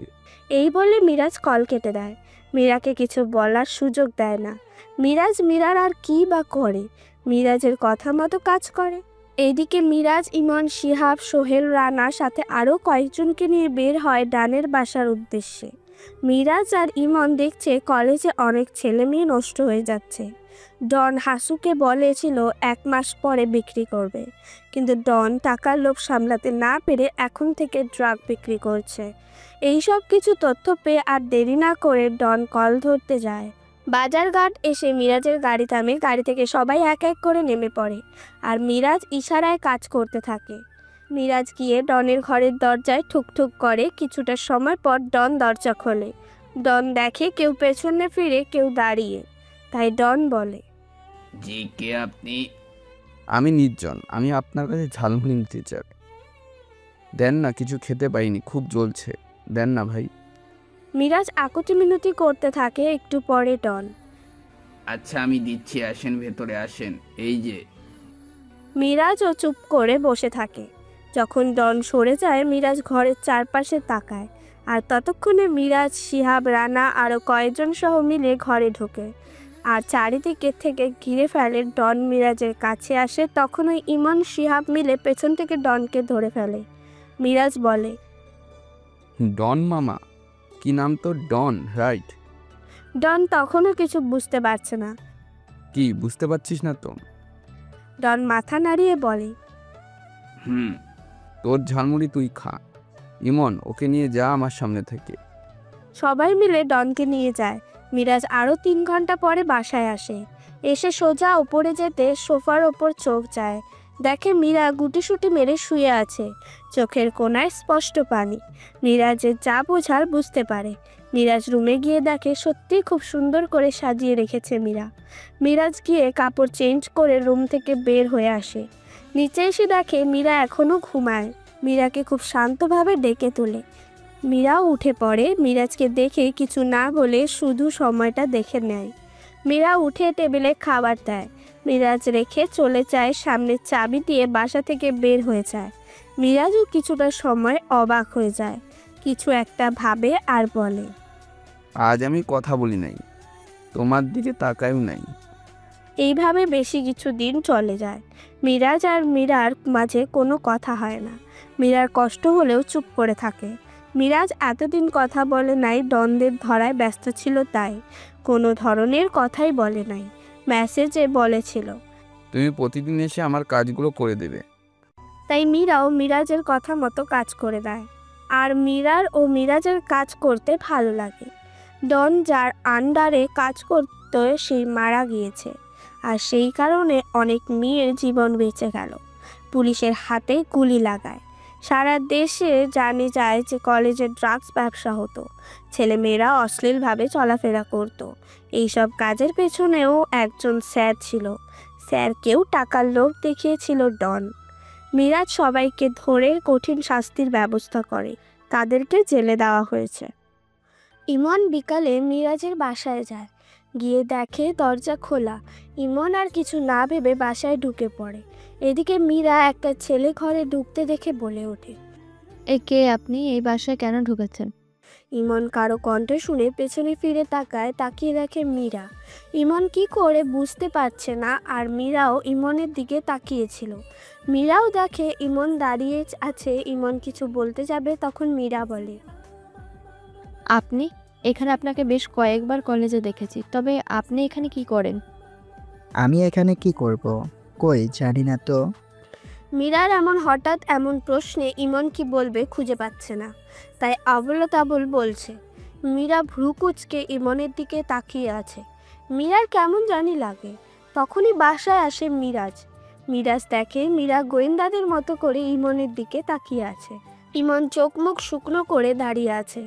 এই বলে মিরাজ কল কেটে দেয়। মীরাকে কিছু বলার সুযোগ দেয় না। মীরার আর কি বা করে, মিরাজের কথা মতো কাজ করে। এইদিকে মিরাজ, ইমন, শিহাব, সোহেল, রানার সাথে আরও কয়েকজনকে নিয়ে বের হয় ডানের বাসার উদ্দেশ্যে। মিরাজ আর ইমন দেখছে কলেজে অনেক ছেলে মেয়ে নষ্ট হয়ে যাচ্ছে। ডন হাসুকে বলেছিল 1 মাস পরে বিক্রি করবে, কিন্তু ডন টাকার লোভ সামলাতে না পেরে এখন থেকে ড্রাগ বিক্রি করছে। এই সব কিছু তথ্য পেয়ে আর দেরি না করে ডন কল ধরতে যায়। বাজারঘাট এসে মিরাজের গাড়ি থামে। গাড়ি থেকে সবাই এক এক করে নেমে পড়ে আর মিরাজ ইশারায় কাজ করতে থাকে। মিরাজ গিয়ে ডনের ঘরের দরজায় ঠুকঠুক করে। কিছুটা সময় পর ডন দরজা খোলে। ডন দেখে কেউ পেছনে ফিরে, কেউ দাঁড়িয়ে। তাই ডন বলে, জি কে আপনি? আমি নির্জন, আমি আপনার কাছে ঝালমুড়ি নিতে চাই। দেন না, কিছু খেতে পাইনি, খুব জ্বলছে, দেন না ভাই। মিরাজ আকুতি মিনতি করতে থাকে। একটু পরে ডন, আচ্ছা আমি দিচ্ছি, আসেন ভেতরে আসেন, এই যে। মিরাজও চুপ করে বসে থাকে। যখন ডন সরে যায় মিরাজ ঘরের চারপাশে তাকায় আর ততক্ষণে মিরাজ, শিহাব, রানা আরও কয়েকজন সহ মিলে ঘরে ঢোকে আর চারিদিকে থেকে ঘিরে ফেলে। ডন মিরাজের কাছে আসে, তখন ওই ইমন, শিহাব মিলে পেছন থেকে ডনকে ধরে ফেলে। মিরাজ বলে, ডন মামা? কি নাম তো? ডন, রাইট? ডন তখনও কিছু বুঝতে পারছে না। কি বুঝতে পারছিস না তো? ডন মাথা নাড়িয়ে বলে, তোর ঝালমুড়ি তুই খা। ইমন, ওকে নিয়ে যা আমার সামনে থেকে। সবাই মিলে ডনকে নিয়ে যায়। মিরাজ আরও 3 ঘন্টা পরে বাসায় আসে। এসে সোজা ওপরে যেতে সোফার ওপর চোখ যায়। দেখে মীরা গুটিসুটি মেরে শুয়ে আছে, চোখের কোণায় স্পষ্ট পানি। মিরাজের যা বোঝার বুঝতে পারে। মিরাজ রুমে গিয়ে দেখে সত্যি খুব সুন্দর করে সাজিয়ে রেখেছে মীরা। মিরাজ গিয়ে কাপড় চেঞ্জ করে রুম থেকে বের হয়ে আসে। নিচে এসে দেখে মীরা এখনও ঘুমায়। মীরাকে খুব শান্তভাবে ডেকে তোলে। মীরাও উঠে পড়ে। মিরাজকে দেখে কিছু না বলে শুধু সময়টা দেখে নেয়। মীরা উঠে টেবিলে খাবার দেয়। মিরাজ রেখে চলে যায়, সামনে চাবি দিয়ে বাসা থেকে বের হয়ে যায়। মিরাজও কিছুটা সময় অবাক হয়ে যায়, কিছু একটা ভাবে আর বলে, আজ আমি কথা বলি নাই, তোমার দিকে তাকায়ও নাই। এইভাবে বেশি কিছু দিন চলে যায়। মিরাজ আর মীরার মাঝে কোনো কথা হয় না। মীরার কষ্ট হলেও চুপ করে থাকে। মিরাজ এতদিন কথা বলে নাই, দ্বন্দ্বের ধরায় ব্যস্ত ছিল, তাই কোনো ধরনের কথাই বলে নাই। মেসেজে বলেছিল, তুমি প্রতিদিন এসে আমার কাজগুলো করে দেবে। তাই মীরাও মিরাজের কথা মতো কাজ করে দেয়। আর মীরার ও মিরাজের কাজ করতে ভালো লাগে। ডন যার আন্ডারে কাজ করতে সেই মারা গিয়েছে, আর সেই কারণে অনেক মেয়ের জীবন বেঁচে গেল। পুলিশের হাতে গুলি লাগায়। সারা দেশে জানে যায় যে কলেজে ড্রাগস ব্যবসা হতো, ছেলেমেয়েরা অশ্লীলভাবে চলাফেরা করতো। এইসব কাজের পেছনেও একজন স্যার ছিল। স্যারকেও টাকার লোভ দেখিয়েছিল ডন। মিরাজ সবাইকে ধরে কঠিন শাস্তির ব্যবস্থা করে, তাদেরকে জেলে দেওয়া হয়েছে। ইমন বিকালে মিরাজের বাসায় যায়। গিয়ে দেখে দরজা খোলা। ইমন আর কিছু না ভেবে বাসায় ঢুকে পড়ে। এদিকে মীরা একটা ছেলে ঘরে ঢুকতে দেখে বলে ওঠে, কে আপনি? এই বাসায় কেন ঢুকেছেন? ইমন কারো কণ্ঠ শুনে পেছনে ফিরে তাকায়। তাকিয়ে দেখে মীরা। ইমন কি করে বুঝতে পারছে না, আর মীরাও ইমনের দিকে তাকিয়েছিল। মীরাও দেখে ইমন দাঁড়িয়ে আছে। ইমন কিছু বলতে যাবে, তখন মীরা বলে, আপনি? এখানে আপনাকে বেশ কয়েকবার কলেজে দেখেছি, তবে আপনি এখানে কি করেন? আমি এখানে কি করব? কই জানি না তো। মীরার হঠাৎ এমন প্রশ্নে ইমন কি বলবে খুঁজে পাচ্ছে না, তাই আবল তাবল বলছে। মীরা ভ্রু কুঁচকে ইমনের দিকে তাকিয়ে আছে। মীরার কেমন জানি লাগে। তখনই বাসায় আসে মিরাজ। মিরাজ দেখে মীরা গোয়েন্দাদের মতো করে ইমনের দিকে তাকিয়ে আছে। ইমন চোখ মুখ শুকনো করে দাঁড়িয়ে আছে।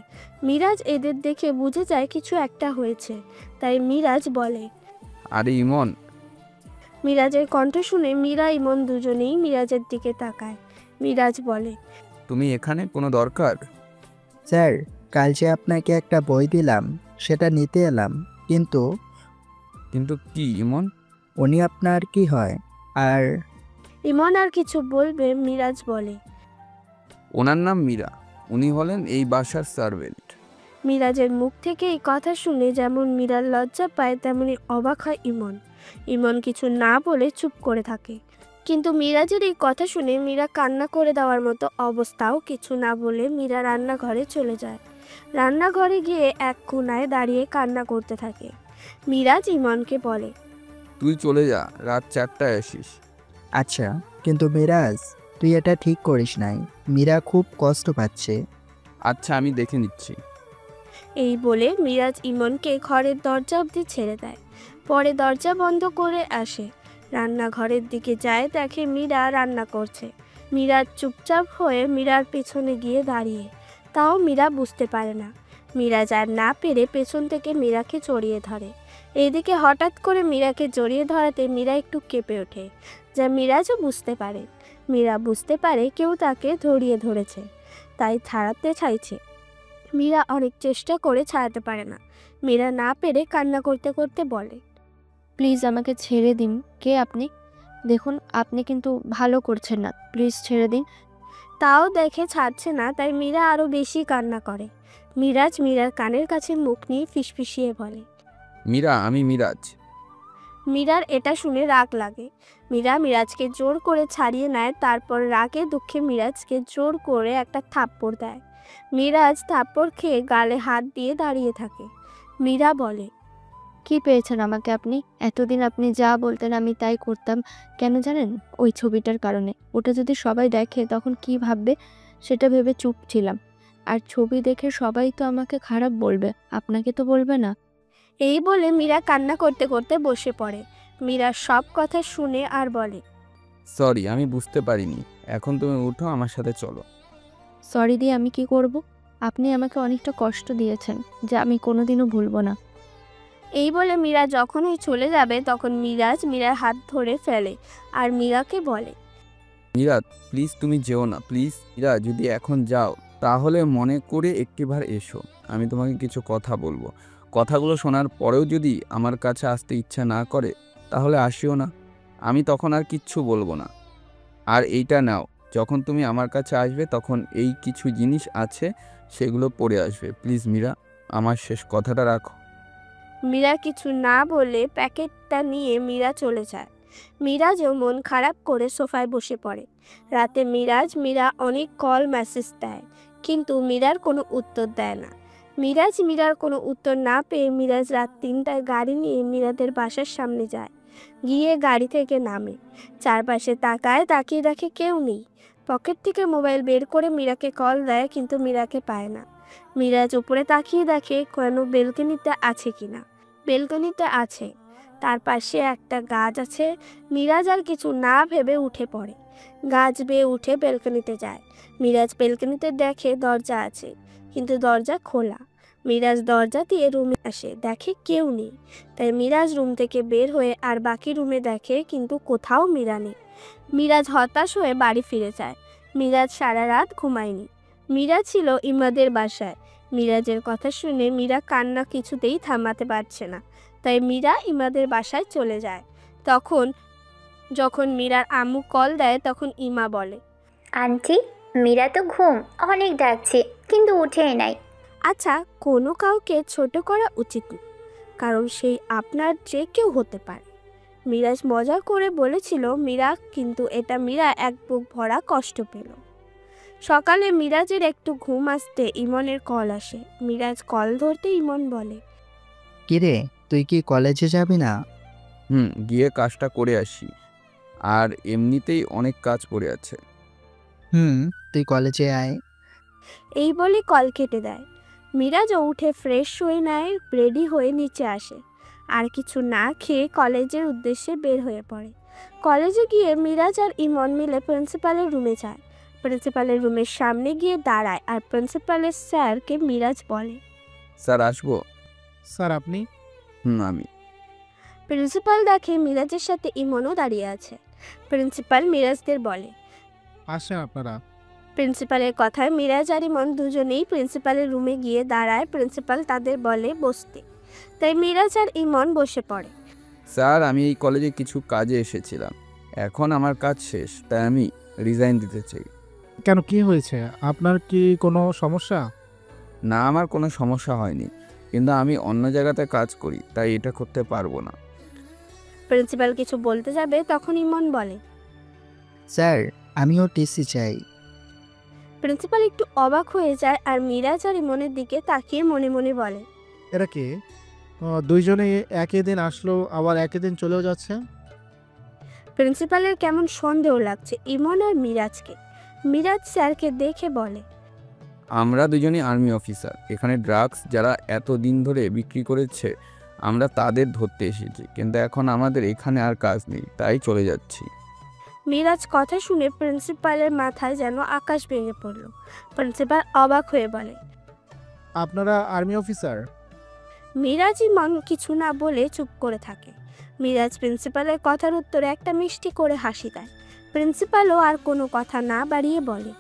মিরাজ এদের দেখে বুঝে যায় কিছু একটা হয়েছে, তাই মিরাজ বলে। আরে ইমন। মিরাজের কণ্ঠ শুনে মীরা ইমন দুজনেই মিরাজের দিকে তাকায়। মিরাজ বলে, তুমি এখানে কোনো দরকার? স্যার, কাল যে আপনাকে একটা বই দিলাম সেটা নিতে এলাম, কিন্তু কিন্তু কি ইমন? উনি আপনার কি হয়? আর ইমন আর কিছু বলবে, মিরাজ বলে, ওনার নাম মীরা, উনি হলেন এই বাসার সার্ভেন্ট। মিরাজের মুখ থেকে এই কথা শুনে যেমন মীরার লজ্জা পায় তেমনি অবাক হয় ইমন। ইমন কিছু না বলে চুপ করে থাকে, কিন্তু মিরাজের এই কথা শুনে মীরা কান্না করে দেওয়ার মতো অবস্থাও। কিছু না বলে মীরা রান্নাঘরে চলে যায়। রান্নাঘরে গিয়ে এক কোণায় দাঁড়িয়ে কান্না করতে থাকে। মিরাজ ইমনকে বলে, তুই চলে যা, রাত 4টায় আসিস। আচ্ছা, কিন্তু মিরাজ, তুই এটা ঠিক করিস নাই। মীরা খুব কষ্ট পাচ্ছে। আচ্ছা, আমি দেখে নিচ্ছি। এই বলে মিরাজ ইমনকে ঘরের দরজা অবধি ছেড়ে দেয়, পরে দরজা বন্ধ করে আসে। রান্নাঘরের দিকে যায়, দেখে মীরা রান্না করছে। মিরাজ চুপচাপ হয়ে মীরার পেছনে গিয়ে দাঁড়িয়ে, তাও মীরা বুঝতে পারে না। মিরাজ আর না পেরে পেছন থেকে মীরাকে জড়িয়ে ধরে। এদিকে হঠাৎ করে মীরাকে জড়িয়ে ধরাতে মীরা একটু কেঁপে ওঠে, যা মিরাজও বুঝতে পারে। মীরা বুঝতে পারে কেউ তাকে জড়িয়ে ধরেছে, তাই ছাড়াতে চাইছে। মীরা অনেক চেষ্টা করে ছাড়াতে পারে না। মীরা না পেরে কান্না করতে করতে বলে, প্লিজ আমাকে ছেড়ে দিন। কে আপনি? দেখুন, আপনি কিন্তু ভালো করছেন না, প্লিজ ছেড়ে দিন। তাও দেখে ছাড়ছে না, তাই মীরা আরও বেশি কান্না করে। মিরাজ মীরার কানের কাছে মুখ নিয়ে ফিসফিসিয়ে বলে, মীরা, আমি মিরাজ। মীরার এটা শুনে রাগ লাগে। মীরা মিরাজকে জোর করে ছাড়িয়ে নেয়, তারপর রাগে দুঃখে মিরাজকে জোর করে একটা থাপ্পড় দেয়। মিরাজ থাপ্পড় খেয়ে গালে হাত দিয়ে দাঁড়িয়ে থাকে। মীরা বলে, কি পেয়েছেন আমাকে আপনি? এতদিন আপনি যা বলতেন আমি তাই করতাম। কেন জানেন? ওই ছবিটার কারণে। ওটা যদি সবাই দেখে তখন কি ভাববে সেটা ভেবে চুপ ছিলাম। আর ছবি দেখে সবাই তো আমাকে খারাপ বলবে, আপনাকে তো বলবে না। এই বলে মীরা কান্না করতে করতে বসে পড়ে। মীরা সব কথা শুনে আর বলে, সরি, আমি বুঝতে পারিনি। এখন তুমি উঠো, আমার সাথে চলো। সরি দিয়ে আমি কি করব? আপনি আমাকে অনেকটা কষ্ট দিয়েছেন, যা আমি কোনোদিনও ভুলবো না। এই বলে মীরা যখনই চলে যাবে তখন মিরাজ মীরার হাত ধরে ফেলে আর মীরাকে বলে, মীরা প্লিজ তুমি যেও না, প্লিজ। মীরা, যদি এখন যাও তাহলে মনে করে একটিবার এসো, আমি তোমাকে কিছু কথা বলবো। কথাগুলো শোনার পরেও যদি আমার কাছে আসতে ইচ্ছা না করে তাহলে আসিও না, আমি তখন আর কিচ্ছু বলবো না। আর এইটা নাও, যখন তুমি আমার কাছে আসবে তখন এই কিছু জিনিস আছে সেগুলো পরে আসবে। প্লিজ মীরা, আমার শেষ কথাটা রাখো। মীরা কিছু না বলে প্যাকেটটা নিয়ে মীরা চলে যায়। মিরাজও মন খারাপ করে সোফায় বসে পড়ে। রাতে মীরা অনেক কল মেসেজ দেয়, কিন্তু মীরার কোনো উত্তর দেয় না। মীরার কোনো উত্তর না পেয়ে মিরাজ রাত 3টায় গাড়ি নিয়ে মীরাদের বাসার সামনে যায়। গিয়ে গাড়ি থেকে নামে, চারপাশে তাকিয়ে দেখে কেউ নেই। পকেট থেকে মোবাইল বের করে মীরাকে কল দেয়, কিন্তু মীরাকে পায় না। মিরাজ উপরে তাকিয়ে দেখে কেন বেলকনিতে আছে কিনা। বেলকনিতে আছে, তার পাশে একটা গাছ আছে। মিরাজ আর কিছু না ভেবে উঠে পড়ে, গাছ বেয়ে উঠে বেলকনিতে যায়। মিরাজ বেলকনিতে দেখে দরজা আছে, কিন্তু দরজা খোলা। মিরাজ দরজা দিয়ে রুমে আসে, দেখে কেউ নেই। তাই মিরাজ রুম থেকে বের হয়ে আর বাকি রুমে দেখে, কিন্তু কোথাও মীরা নেই। মিরাজ হতাশ হয়ে বাড়ি ফিরে যায়। মিরাজ সারা রাত ঘুমায়নি। মীরা ছিল ইমাদের বাসায়। মিরাজের কথা শুনে মীরা কান্না কিছুতেই থামাতে পারছে না, তাই মীরা ইমাদের বাসায় চলে যায়। যখন মীরার আম্মু কল দেয় তখন ইমা বলে, আন্টি, মীরা তো ঘুম অনেক ডাকছে কিন্তু উঠেই নাই। আচ্ছা, কোনো কাউকে ছোট করা উচিত না, কারণ সেই আপনার যে কেউ হতে পারে। মিরাজ মজা করে বলেছিল মীরা, কিন্তু এটা মীরা এক বুক ভরা কষ্ট পেল। সকালে মিরাজের একটু ঘুম আসতে ইমনের কল আসে। মিরাজ কল ধরতে ইমন বলে, কিরে, তুই কি কলেজে যাবি না? গিয়ে কাজটা করে আসি, আর এমনিতেই অনেক কাজ পড়ে আছে। তুই কলেজে আয়। এই বলে কল কেটে দেয়। মিরাজও উঠে ফ্রেশ হয়ে নেয়, রেডি হয়ে নিচে আসে। আর কিছু না খেয়ে কলেজের উদ্দেশ্যে বের হয়ে পড়ে। কলেজে গিয়ে মিরাজ আর ইমন মিলে প্রিন্সিপালের রুমে যায়। প্রিন্সিপালের রুমের সামনে গিয়ে দাঁড়ায় আর প্রিন্সিপালের স্যারকে মিরাজ বলে, স্যার আসবো? স্যার আপনি? আমি। প্রিন্সিপাল দেখে মিরাজের সাথে ইমনও দাঁড়িয়ে আছে। প্রিন্সিপাল মিরাজদের বলে, আসেন আপনারা। প্রিন্সিপালের কথায় মিরাজ আর ইমন দুজনেই প্রিন্সিপালের রুমে গিয়ে দাঁড়ায়। প্রিন্সিপাল তাদের বলে বসতে, তাই মিরাজ আর ইমন বসে পড়ে। স্যার আমি এই কলেজে কিছু কাজে এসেছিলাম, এখন আমার কাজ শেষ, তাই আমি রিজাইন দিতে চাই। কেন, কি হয়েছে? আপনার কি কোনো সমস্যা? না, আমার কোনো সমস্যা হয়নি, কিন্তু আমি অন্য জায়গাতে কাজ করি, তাই এটা করতে পারবো না। প্রিন্সিপাল কিছু বলতে যাবে তখন ইমন বলে, স্যার আমিও টিসি চাই। প্রিন্সিপাল একটু অবাক হয়ে যায় আর মিরাজ আর ইমনের দিকে তাকিয়ে মনে মনে বলে, এরা কি দুইজনে একই দিন আসলো আবার একই দিন চলেও যাচ্ছে? প্রিন্সিপালের কেমন সন্দেহ লাগছে ইমন আর মিরাজকে। মিরাজ স্যারকে দেখে বলে, আমরা দুজনই আর্মি অফিসার, এখানে ড্রাগস যারা এত দিন ধরে বিক্রি করেছে আমরা তাদের ধরতে এসেছি, কিন্তু এখন আমাদের এখানে আর কাজ নেই, তাই চলে যাচ্ছি। মিরাজ কথা শুনে প্রিন্সিপালের মাথায় যেন আকাশ ভেঙে পড়ল। প্রিন্সিপাল অবাক হয়ে বলে, আপনারা আর্মি অফিসার? মিরাজ ইমন কিছু না বলে চুপ করে থাকে। মিরাজ প্রিন্সিপালের কথার উত্তরে একটা মিষ্টি করে হাসি দেয়। প্রিন্সিপালও আর কোনো কথা না বাড়িয়ে বলে,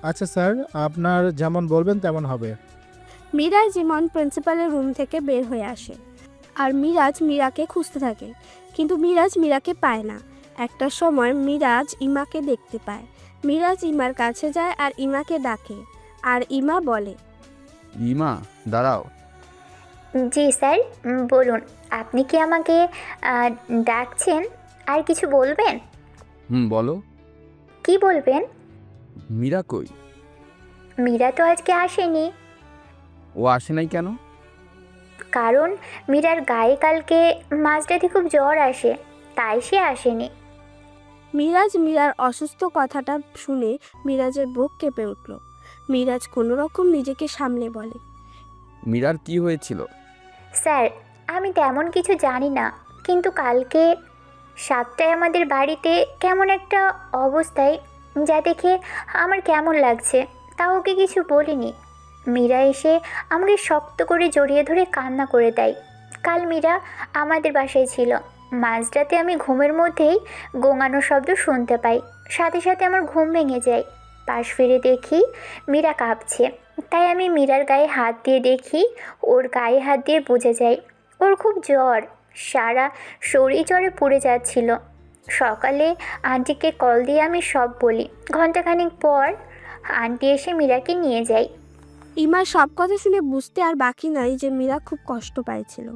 আচ্ছা স্যার, আপনার যেমন বলবেন তেমন হবে। মিরাজ ইমন প্রিন্সিপালের রুম থেকে বের হয়ে আসে আর মিরাজ মীরাকে খুঁজতে থাকে, কিন্তু মিরাজ মীরাকে পায় না। একটা সময় মিরাজ ইমাকে দেখতে পায়। মিরাজ ইমার কাছে যায় আর ইমাকে ডাকে, আর ইমা বলে, ইমা দাঁড়াও। জি স্যার, বলুন আপনি কি আমাকে ডাকছেন? আর কিছু বলবেন? বলো। কি বলবেন? মীরা কই? মীরা তো আজকে আসেনি। ও আসে নাই কেন? কারণ মীরার গায়ে কালকে মাঝরাতে খুব জ্বর আসে, তাই সে আসেনি। মিরাজ মীরার অসুস্থ কথাটা শুনে মিরাজের বুক কেঁপে উঠল। মিরাজ কোনো রকম নিজেকে সামলে বলে, মীরার কি হয়েছিল? স্যার আমি তেমন কিছু জানি না, কিন্তু কালকে 7টায় আমাদের বাড়িতে কেমন একটা অবস্থায়, যা দেখে আমার কেমন লাগছে, তাও ওকে কিছু বলিনি। মীরা এসে আমাকে শক্ত করে জড়িয়ে ধরে কান্না করে দেয়। কাল মীরা আমাদের বাসায় ছিল। মাঝরাতে আমি ঘুমের মধ্যেই গোঙানোর শব্দ শুনতে পাই, সাথে সাথে আমার ঘুম ভেঙে যায়। পাশ ফিরে দেখি মীরা কাঁপছে, তাই আমি মীরার গায়ে হাত দিয়ে দেখি, ওর গায়ে হাত দিয়ে বুঝে যায় ওর খুব জ্বর, সারা শরীর জ্বরে পুড়ে যাচ্ছিল। সকালে আন্টিকে কল দিয়ে আমি সব বলি। ঘণ্টাখানেক পর আন্টি এসে মীরাকে নিয়ে যায়। ইমার সব কথা শুনে বুঝতে আর বাকি নাই যে মীরা খুব কষ্ট পাইছিল,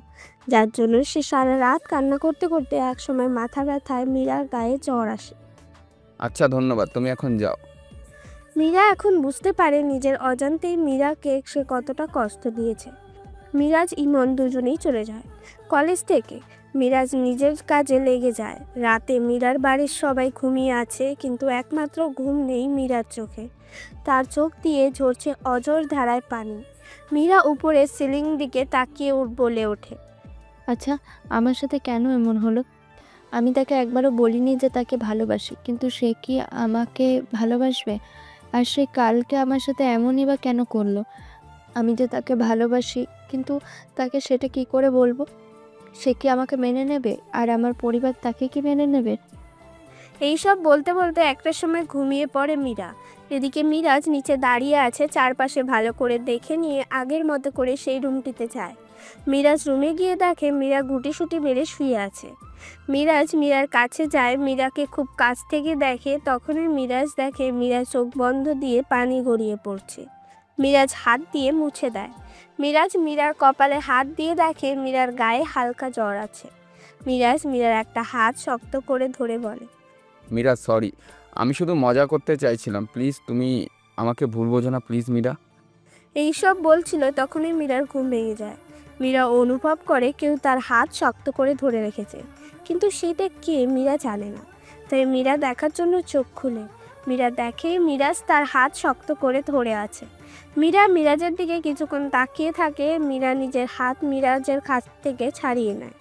যার জন্য সে সারা রাত কান্না করতে করতে একসময় মাথা ব্যথায় মীরার গায়ে জ্বর আসে। আচ্ছা ধন্যবাদ, তুমি এখন যাও। মীরা এখন বুঝতে পারে নিজের অজান্তেই মীরাকে সে কতটা কষ্ট দিয়েছে। মিরাজ ইমন দুজনেই চলে যায় কলেজ থেকে। মিরাজ নিজের কাজে লেগে যায়। রাতে মীরার বাড়ির সবাই ঘুমিয়ে আছে, কিন্তু একমাত্র ঘুম নেই মীরার চোখে। তার চোখ দিয়ে ঝরছে অঝোর ধারায় পানি। মীরা উপরে সিলিং দিকে তাকিয়ে বলে ওঠে, আচ্ছা আমার সাথে কেন এমন হলো? আমি তাকে একবারও বলিনি যে তাকে ভালোবাসি, কিন্তু সে কি আমাকে ভালোবাসবে? আর সে কালকে আমার সাথে এমনই বা কেন করলো? আমি যে তাকে ভালোবাসি, কিন্তু তাকে সেটা কি করে বলবো? সে কি আমাকে মেনে নেবে? আর আমার পরিবার তাকে কি মেনে নেবে? এইসব বলতে বলতে একটা সময় ঘুমিয়ে পড়ে মীরা। এদিকে মিরাজ নিচে দাঁড়িয়ে আছে, চারপাশে ভালো করে দেখে নিয়ে আগের মতো করে সেই রুমটিতে যায়। মিরাজ রুমে গিয়ে দেখে মীরা গুটিসুটি মেরে শুয়ে আছে। মিরাজ মীরার কাছে যায়, মীরাকে খুব কাছ থেকে দেখে। তখনই মিরাজ দেখে মীরা চোখ বন্ধ দিয়ে পানি গড়িয়ে পড়ছে। মিরাজ হাত দিয়ে মুছে দেয়। মিরাজ মীরার কপালে হাত দিয়ে দেখে মীরার গায়ে হালকা জ্বর আছে। মিরাজ মীরার একটা হাত শক্ত করে ধরে বলে, মীরা সরি, আমি শুধু মজা করতে চাইছিলাম, প্লিজ তুমি আমাকে ভুল বোঝো না প্লিজ মীরা। এইসব বলছিল তখনই মীরার ঘুম ভেঙে যায়। মীরা অনুভব করে কেউ তার হাত শক্ত করে ধরে রেখেছে, কিন্তু সেটা কে মীরা জানে না। তাই মীরা দেখার জন্য চোখ খুলে মীরা দেখে মিরাজ তার হাত শক্ত করে ধরে আছে। মীরা মিরাজের দিকে কিছুক্ষণ তাকিয়ে থাকে। মীরা নিজের হাত মিরাজের কাছ থেকে ছাড়িয়ে নেয়।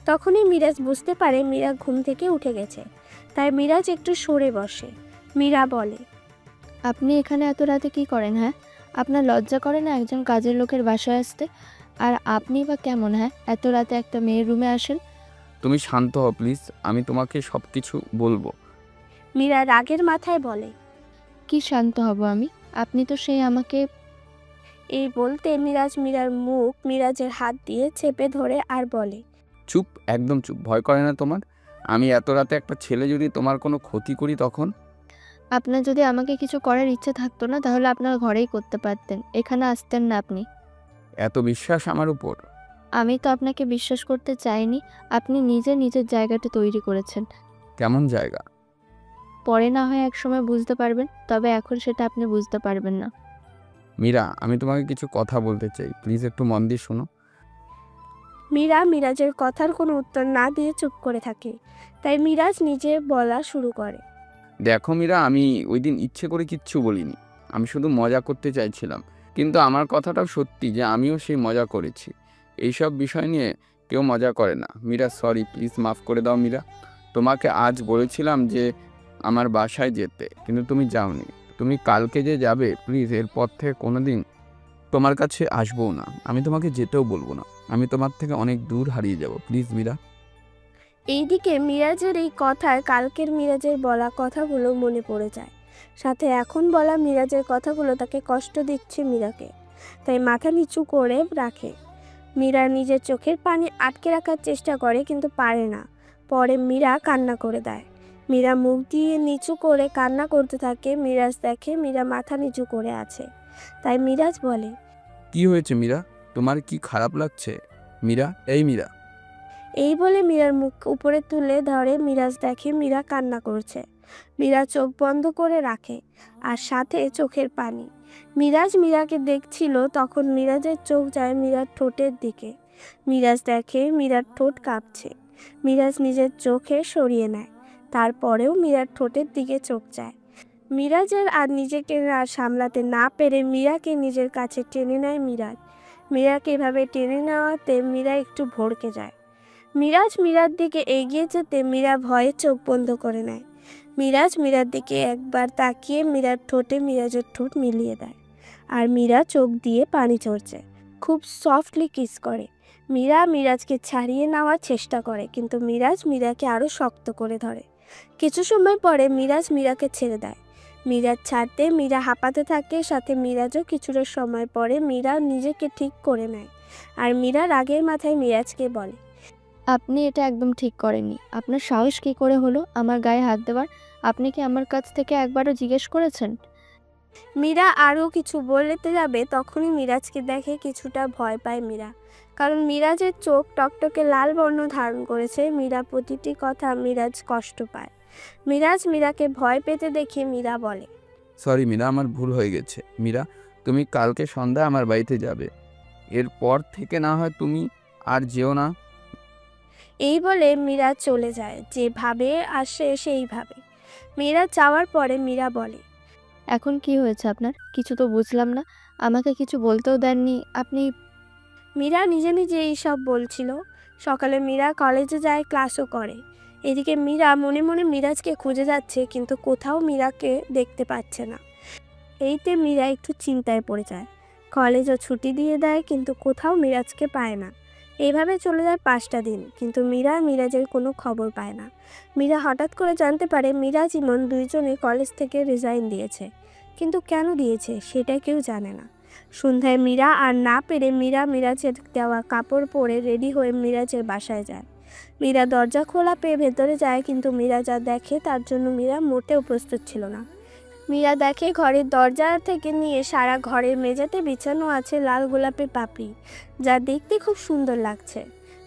তখনই মিরাজ বুঝতে পারে মীরা ঘুম থেকে উঠে গেছে, তাই মিরাজ একটু সরে বসে। মীরা বলে, আপনি এখানে এত রাতে কি করেন? হ্যাঁ, আপনার লজ্জা করে না একজন কাজের লোকের বাসায় আসতে? আর আপনি বা কেমন? হ্যাঁ, এত রাতে একটা মেয়ের রুমে আসেন? তুমি শান্ত হও প্লিজ, আমি তোমাকে সব কিছু বলবো। মীরা রাগের মাথায় বলে। কি শান্ত হব আমি? আপনি তো সেই আমাকে। এই বলতে মিরাজ মীরার মুখ মিরাজের হাত দিয়ে চেপে ধরে আর বলে, চুপ, একদম চুপ। ভয় করে না তোমার? আমি এত রাতে একটা ছেলে যদি তোমার কোনো ক্ষতি করি তখন? আপনার যদি আমাকে কিছু করার ইচ্ছে থাকতো না তাহলে আপনার ঘরেই করতে পারতেন, এখানে আসতেন না আপনি। এত বিশ্বাস আমার উপর? আমি তো আপনাকে বিশ্বাস করতে চাইনি। আপনি নিজে নিজের জায়গাটা তৈরি করেছেন। কেমন জায়গা? পরে না হয় একসময় বুঝতে পারবেন, তবে এখন সেটা আপনি বুঝতে পারবেন না। মীরা, আমি তোমাকে কিছু কথা বলতে চাই, প্লিজ একটু মন দিয়ে শোনো। মীরা মিরাজের কথার কোনো উত্তর না দিয়ে চুপ করে থাকে। তাই মিরাজ নিজে বলা শুরু করে। দেখো মীরা, আমি ওই দিন ইচ্ছে করে কিচ্ছু বলিনি, আমি শুধু মজা করতে চাইছিলাম। কিন্তু আমার কথাটাও সত্যি যে আমিও সেই মজা করেছি। এইসব বিষয় নিয়ে কেউ মজা করে না। মীরা সরি, প্লিজ মাফ করে দাও মীরা। তোমাকে আজ বলেছিলাম যে আমার বাসায় যেতে, কিন্তু তুমি যাওনি। তুমি কালকে যে যাবে, প্লিজ এরপর থেকে কোনো দিন তোমার কাছে আসবও না। আমি তোমাকে যেতেও বলবো না। আমি তোমার থেকে অনেক দূর হারিয়ে যাব, প্লিজ মীরা। এইদিকে মিরাজের এই কথায় কালকের মিরাজের বলা কথাগুলো মনে পড়ে যায়। সাথে এখন বলা মিরাজের কথাগুলো তাকে কষ্ট দিচ্ছে মীরাকে। তাই মাথা নিচু করে রাখে। মীরা নিজের চোখের পানি আটকে রাখার চেষ্টা করে কিন্তু পারে না। পরে মীরা কান্না করে দেয়। মীরা মুখ দিয়ে নিচু করে কান্না করতে থাকে। মিরাজ দেখে মীরা মাথা নিচু করে আছে। তাই মিরাজ বলে, কি হয়েছে মীরা? তোমার কি খারাপ লাগছে? মীরা, এই মীরা। এই বলে মীরার মুখ উপরে তুলে ধরে মিরাজ দেখে মীরা কান্না করছে। মীরা চোখ বন্ধ করে রাখে আর সাথে চোখের পানি। মিরাজ মীরাকে দেখছিল, তখন মিরাজের চোখ যায় মীরার ঠোঁটের দিকে। মিরাজ দেখে মীরার ঠোঁট কাঁপছে। মিরাজ নিজের চোখে সরিয়ে নেয়। তারপরেও মীরার ঠোঁটের দিকে চোখ যায়। মিরাজের আর নিজেকে আর সামলাতে না পেরে মীরাকে নিজের কাছে টেনে নেয় মিরাজ। মীরাকে এভাবে টেনে নেওয়াতে মীরা একটু ভড়কে যায়। মিরাজ মীরার দিকে এগিয়ে যেতে মীরা ভয়ে চোখ বন্ধ করে নেয়। মিরাজ মীরার দিকে একবার তাকিয়ে মীরার ঠোঁটে মিরাজের ঠোঁট মিলিয়ে দেয়। আর মীরা চোখ দিয়ে পানি ঝরছে। খুব সফটলি কিস করে। মীরা মিরাজকে ছাড়িয়ে নেওয়ার চেষ্টা করে, কিন্তু মিরাজ মীরাকে আরও শক্ত করে ধরে। কিছু সময় পরে মিরাজ মীরাকে ছেড়ে দেয়। মিরাজ ছাড়তে মীরা হাঁপাতে থাকে। সাথে মিরাজও কিছুটা সময় পরে মীরা নিজেকে ঠিক করে নেয়। আর মীরা রাগের মাথায় মিরাজকে বলে, আপনি এটা একদম ঠিক করেননি। আপনার সাহস কী করে হলো আমার গায়ে হাত দেওয়ার? আপনি কি আমার কাছ থেকে একবারও জিজ্ঞেস করেছেন? মীরা আরও কিছু বলতে যাবে, তখনই মিরাজকে দেখে কিছুটা ভয় পায় মীরা। কারণ মিরাজের চোখ টকটকে লাল বর্ণ ধারণ করেছে। মীরা প্রতিটি কথা মিরাজ কষ্ট পায়। মিরাজ মীরাকে ভয় পেতে দেখে মীরা বলে, সরি মীরা, আমার ভুল হয়ে গেছে। মীরা, তুমি কালকে সন্ধ্যায় আমার বাড়িতে যাবে। এরপর থেকে না হয় তুমি আর যেও না। এই বলে মীরা চলে যায়। যেভাবে আসে সেইভাবে। মীরা যাওয়ার পরে মীরা বলে, এখন কি হয়েছে আপনার? কিছু তো বুঝলাম না। আমাকে কিছু বলতেও দেননি আপনি। মীরা নিজে নিজে এইসব বলছিল। সকালে মীরা কলেজে যায়, ক্লাসও করে। এদিকে মীরা মনে মনে মিরাজকে খুঁজে যাচ্ছে, কিন্তু কোথাও মীরাকে দেখতে পাচ্ছে না। এইতে মীরা একটু চিন্তায় পড়ে যায়। কলেজও ছুটি দিয়ে দেয়, কিন্তু কোথাও মিরাজকে পায় না। এইভাবে চলে যায় 5টা দিন, কিন্তু মীরা মিরাজের কোনো খবর পায় না। মীরা হঠাৎ করে জানতে পারে মিরাজ ইমন দুইজনে কলেজ থেকে রিজাইন দিয়েছে। কিন্তু কেন দিয়েছে সেটা কেউ জানে না। সন্ধ্যায় মীরা আর না পেরে মীরা মিরাজের দেওয়া কাপড় পরে রেডি হয়ে মিরাজের বাসায় যায়। মীরা দরজা খোলা পেয়ে ভেতরে যায়, কিন্তু মীরা যা দেখে তার জন্য মীরা মোটেও প্রস্তুত ছিল না। মীরা দেখে ঘরের দরজা থেকে নিয়ে সারা ঘরের মেঝেতে বিছানো আছে লাল গোলাপি পাপড়ি, যা দেখতে খুব সুন্দর লাগছে।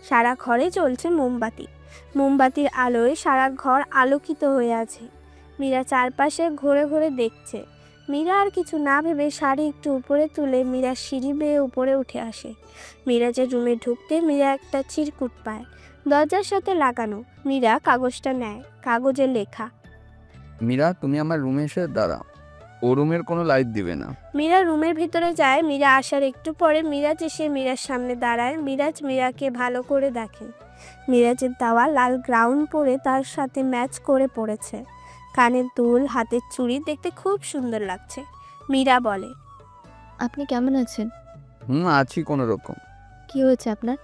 সারা ঘরে জ্বলছে মোমবাতি। মোমবাতির আলোয় সারা ঘর আলোকিত হয়ে আছে। মীরা চারপাশে ঘুরে ঘুরে দেখছে। মীরা আর কিছু না ভেবে শাড়ি একটু উপরে তুলে মীরা সিঁড়ি বেয়ে উপরে উঠে আসে। মিরাজের রুমে ঢুকতে মীরা একটা চিরকুট পায়, দরজার সাথে লাগানো। মীরা কাগজটা নেয়। কাগজে লেখা, মীরা, তুমি আমার রুমে এসে দাঁড়াও। ও রুমের কোনো লাইট দিবে না। মীরা রুমের ভিতরে যায়। মীরা আসার একটু পরে মিরাজ এসে মীরার সামনে দাঁড়ায়। মিরাজ মীরাকে ভালো করে দেখে। মিরাজের দেওয়া লাল গ্রাউন্ড পরে তার সাথে ম্যাচ করে পড়েছে। কানের দুল, হাতের চুড়ি দেখতে খুব সুন্দর লাগছে। মীরা বলে, আপনি কেমন আছেন? আছি কোনো রকম। কি হয়েছে আপনার?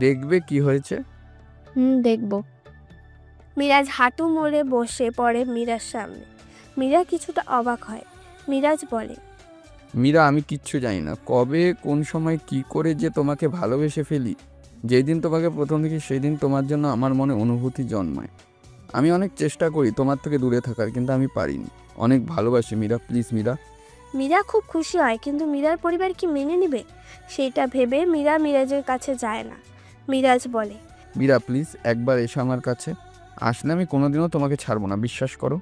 দেখবে কি হয়েছে? দেখব। মিরাজ হাঁটু মুড়ে বসে পড়ে মীরার সামনে। মীরা কিছুটা অবাক হয়। মিরাজ বলে, মীরা, আমি কিচ্ছু জানি না কবে কোন সময় কি করে যে তোমাকে ভালোবেসে ফেলি। যেদিন তোমাকে প্রথম দেখি সেই দিন তোমার জন্য আমার মনে অনুভূতি জন্মায়। আমি অনেক চেষ্টা করি তোমার থেকে দূরে থাকার, কিন্তু আমি পারিনি। অনেক ভালোবাসি মীরা, প্লিজ মীরা। মীরা খুব খুশি হয়, কিন্তু মীরার পরিবার কি মেনে নেবে সেটা ভেবে মীরা মিরাজের কাছে যায় না। মিরাজ বলে, মীরা প্লিজ একবার এসো আমার কাছে। আসলে আমি কোনোদিনও তোমাকে ছাড়বো না, বিশ্বাস করো।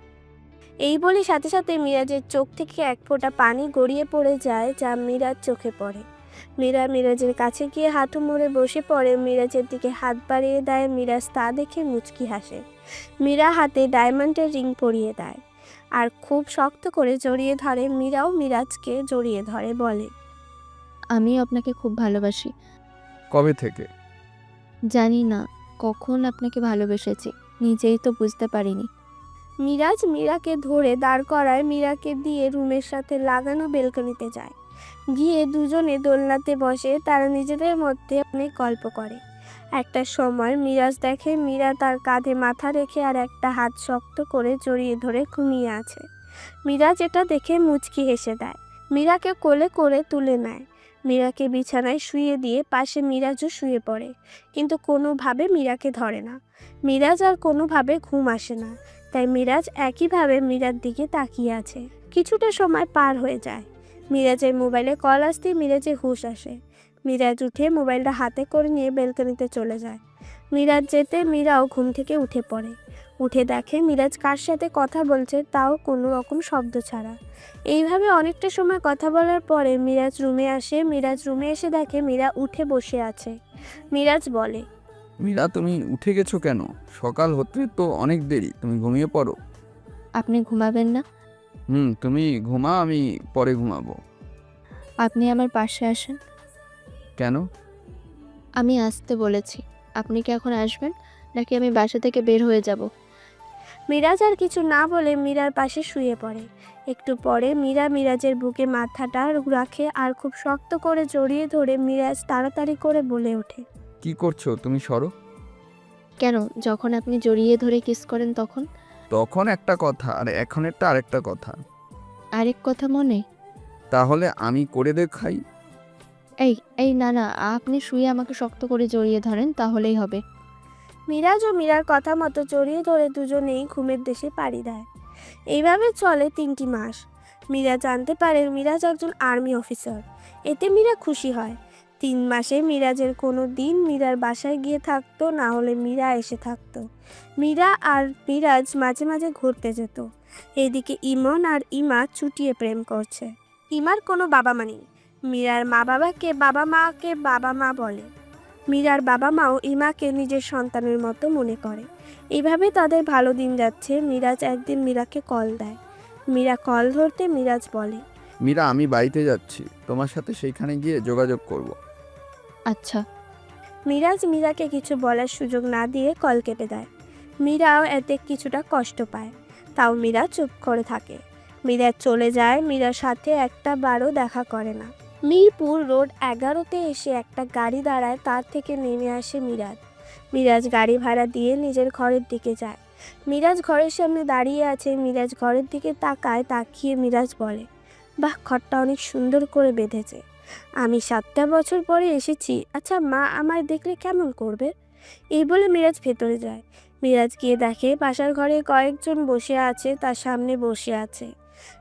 এই বলে সাথে সাথে মিরাজের চোখ থেকে এক ফোঁটা পানি গড়িয়ে পড়ে যায়, যা মীরার চোখে পড়ে। মীরা মিরাজের কাছে গিয়ে হাঁটু মুড়ে বসে পড়ে, মিরাজের দিকে হাত বাড়িয়ে দেয়। মিরাজ তা দেখে মুচকি হাসে। মীরা হাতে ডায়মন্ডের রিং পরিয়ে দেয় আর খুব শক্ত করে জড়িয়ে ধরে। মীরাও মিরাজকে জড়িয়ে ধরে, বলে, আমি আপনাকে খুব ভালোবাসি। কবে থেকে? জানি না কখন আপনাকে ভালোবেসেছি, নিজেই তো বুঝতে পারিনি। মিরাজ মীরাকে ধরে দাঁড় করায়। মীরাকে দিয়ে রুমের সাথে লাগানো বেলকনিতে যায়। গিয়ে দুজনে দোলনাতে বসে। তারা নিজেদের মধ্যে অনেক গল্প করে। একটা সময় মিরাজ দেখে মীরা তার কাঁধে মাথা রেখে আর একটা হাত শক্ত করে জড়িয়ে ধরে ঘুমিয়ে আছে। মিরাজ এটা দেখে মুচকি হেসে দেয়। মীরাকে কোলে করে তুলে নেয়। মীরাকে বিছানায় শুয়ে দিয়ে পাশে মিরাজও শুয়ে পড়ে, কিন্তু কোনোভাবে মীরাকে ধরে না। মিরাজ আর কোনোভাবে ঘুম আসে না, তাই মিরাজ একইভাবে মীরার দিকে তাকিয়ে আছে। কিছুটা সময় পার হয়ে যায়। মিরাজের মোবাইলে কল আসতেই মিরাজের হুঁশ আসে। মিরাজ উঠে মোবাইলটা হাতে করে নিয়ে বেলকনিতে চলে যায়। মিরাজ যেতে মীরাও ঘুম থেকে উঠে পড়ে। উঠে দেখে মিরাজ কার সাথে কথা বলছে, তাও কোনো রকম শব্দ ছাড়া। এইভাবে অনেকটা সময় কথা বলার পরে মিরাজ রুমে আসে। মিরাজ রুমে এসে দেখে মীরা উঠে বসে আছে। মিরাজ বলে, মীরা, তুমি উঠে গেছো কেন? সকাল হতে তো অনেক দেরি, তুমি ঘুমিয়ে পড়ো। আপনি ঘুমাবেন না? তুমি ঘুমাও, আমি পরে ঘুমাবো। আপনি আমার পাশে আসেন। কেন? আমি আসতে বলেছি। আপনি কি এখন আসবেন, নাকি আমি বাসা থেকে বের হয়ে যাব? মিরাজ আর কিছু না বলে মীরার পাশে শুয়ে পড়ে। একটু পরে মীরা মিরাজের বুকে মাথাটা রাখে আর খুব শক্ত করে জড়িয়ে ধরে মিরাজ তাড়াতাড়ি করে বলে ওঠে, কি করছো তুমি? সরো। কেন? যখন আপনি জড়িয়ে ধরে কিস করেন তখন? তখন একটা কথা আর এখনেরটা আরেকটা কথা। আরেক কথা মনে? তাহলে আমি করে দেখাই। এই না না, আপনি শুয়ে আমাকে শক্ত করে জড়িয়ে ধরেন, তাহলেই হবে। মিরাজ ও মীরার কথা মতো জড়িয়ে ধরে দুজনেই ঘুমের দেশে পাড়ি দেয়। এইভাবে চলে 3টি মাস। মীরা জানতে পারে মিরাজ একজন আর্মি অফিসার। এতে মীরা খুশি হয়। 3 মাসে মিরাজের কোনো দিন মীরার বাসায় গিয়ে থাকতো, না হলে মীরা এসে থাকতো। মীরা আর মিরাজ মাঝে মাঝে ঘুরতে যেত। এদিকে ইমন আর ইমা চুটিয়ে প্রেম করছে। ইমার কোনো বাবা মা নেই। মীরার মা বাবাকে বাবা মা বলে। মীরার বাবা মাও ইমাকে নিজের সন্তানের মতো মনে করে। এইভাবে তাদের ভালো দিন যাচ্ছে। মিরাজ একদিন মীরাকে কল দেয়। মীরা কল ধরতে মিরাজ বলে, মীরা, আমি বাড়িতে যাচ্ছি, তোমার সাথে সেইখানে গিয়ে যোগাযোগ করব। আচ্ছা। মিরাজ মীরাকে কিছু বলার সুযোগ না দিয়ে কল কেটে দেয়। মীরাও এতে কিছুটা কষ্ট পায়, তাও মীরা চুপ করে থাকে। মীরা চলে যায়। মীরার সাথে একটা বারও দেখা করে না। মিরপুর রোড 11-তে এসে একটা গাড়ি দাঁড়ায়। তার থেকে নেমে আসে মিরাজ। মিরাজ গাড়ি ভাড়া দিয়ে নিজের ঘরের দিকে যায়। মিরাজ ঘরের সামনে দাঁড়িয়ে আছে। মিরাজ ঘরের দিকে তাকিয়ে মিরাজ বলে, বাহ, ঘরটা অনেক সুন্দর করে বেঁধেছে। আমি 7টা বছর পরে এসেছি। আচ্ছা, মা আমায় দেখলে কেমন করবে? এই বলে মিরাজ ভেতরে যায়। মিরাজ গিয়ে দেখে পাশের ঘরে কয়েকজন বসে আছে। তার সামনে বসে আছে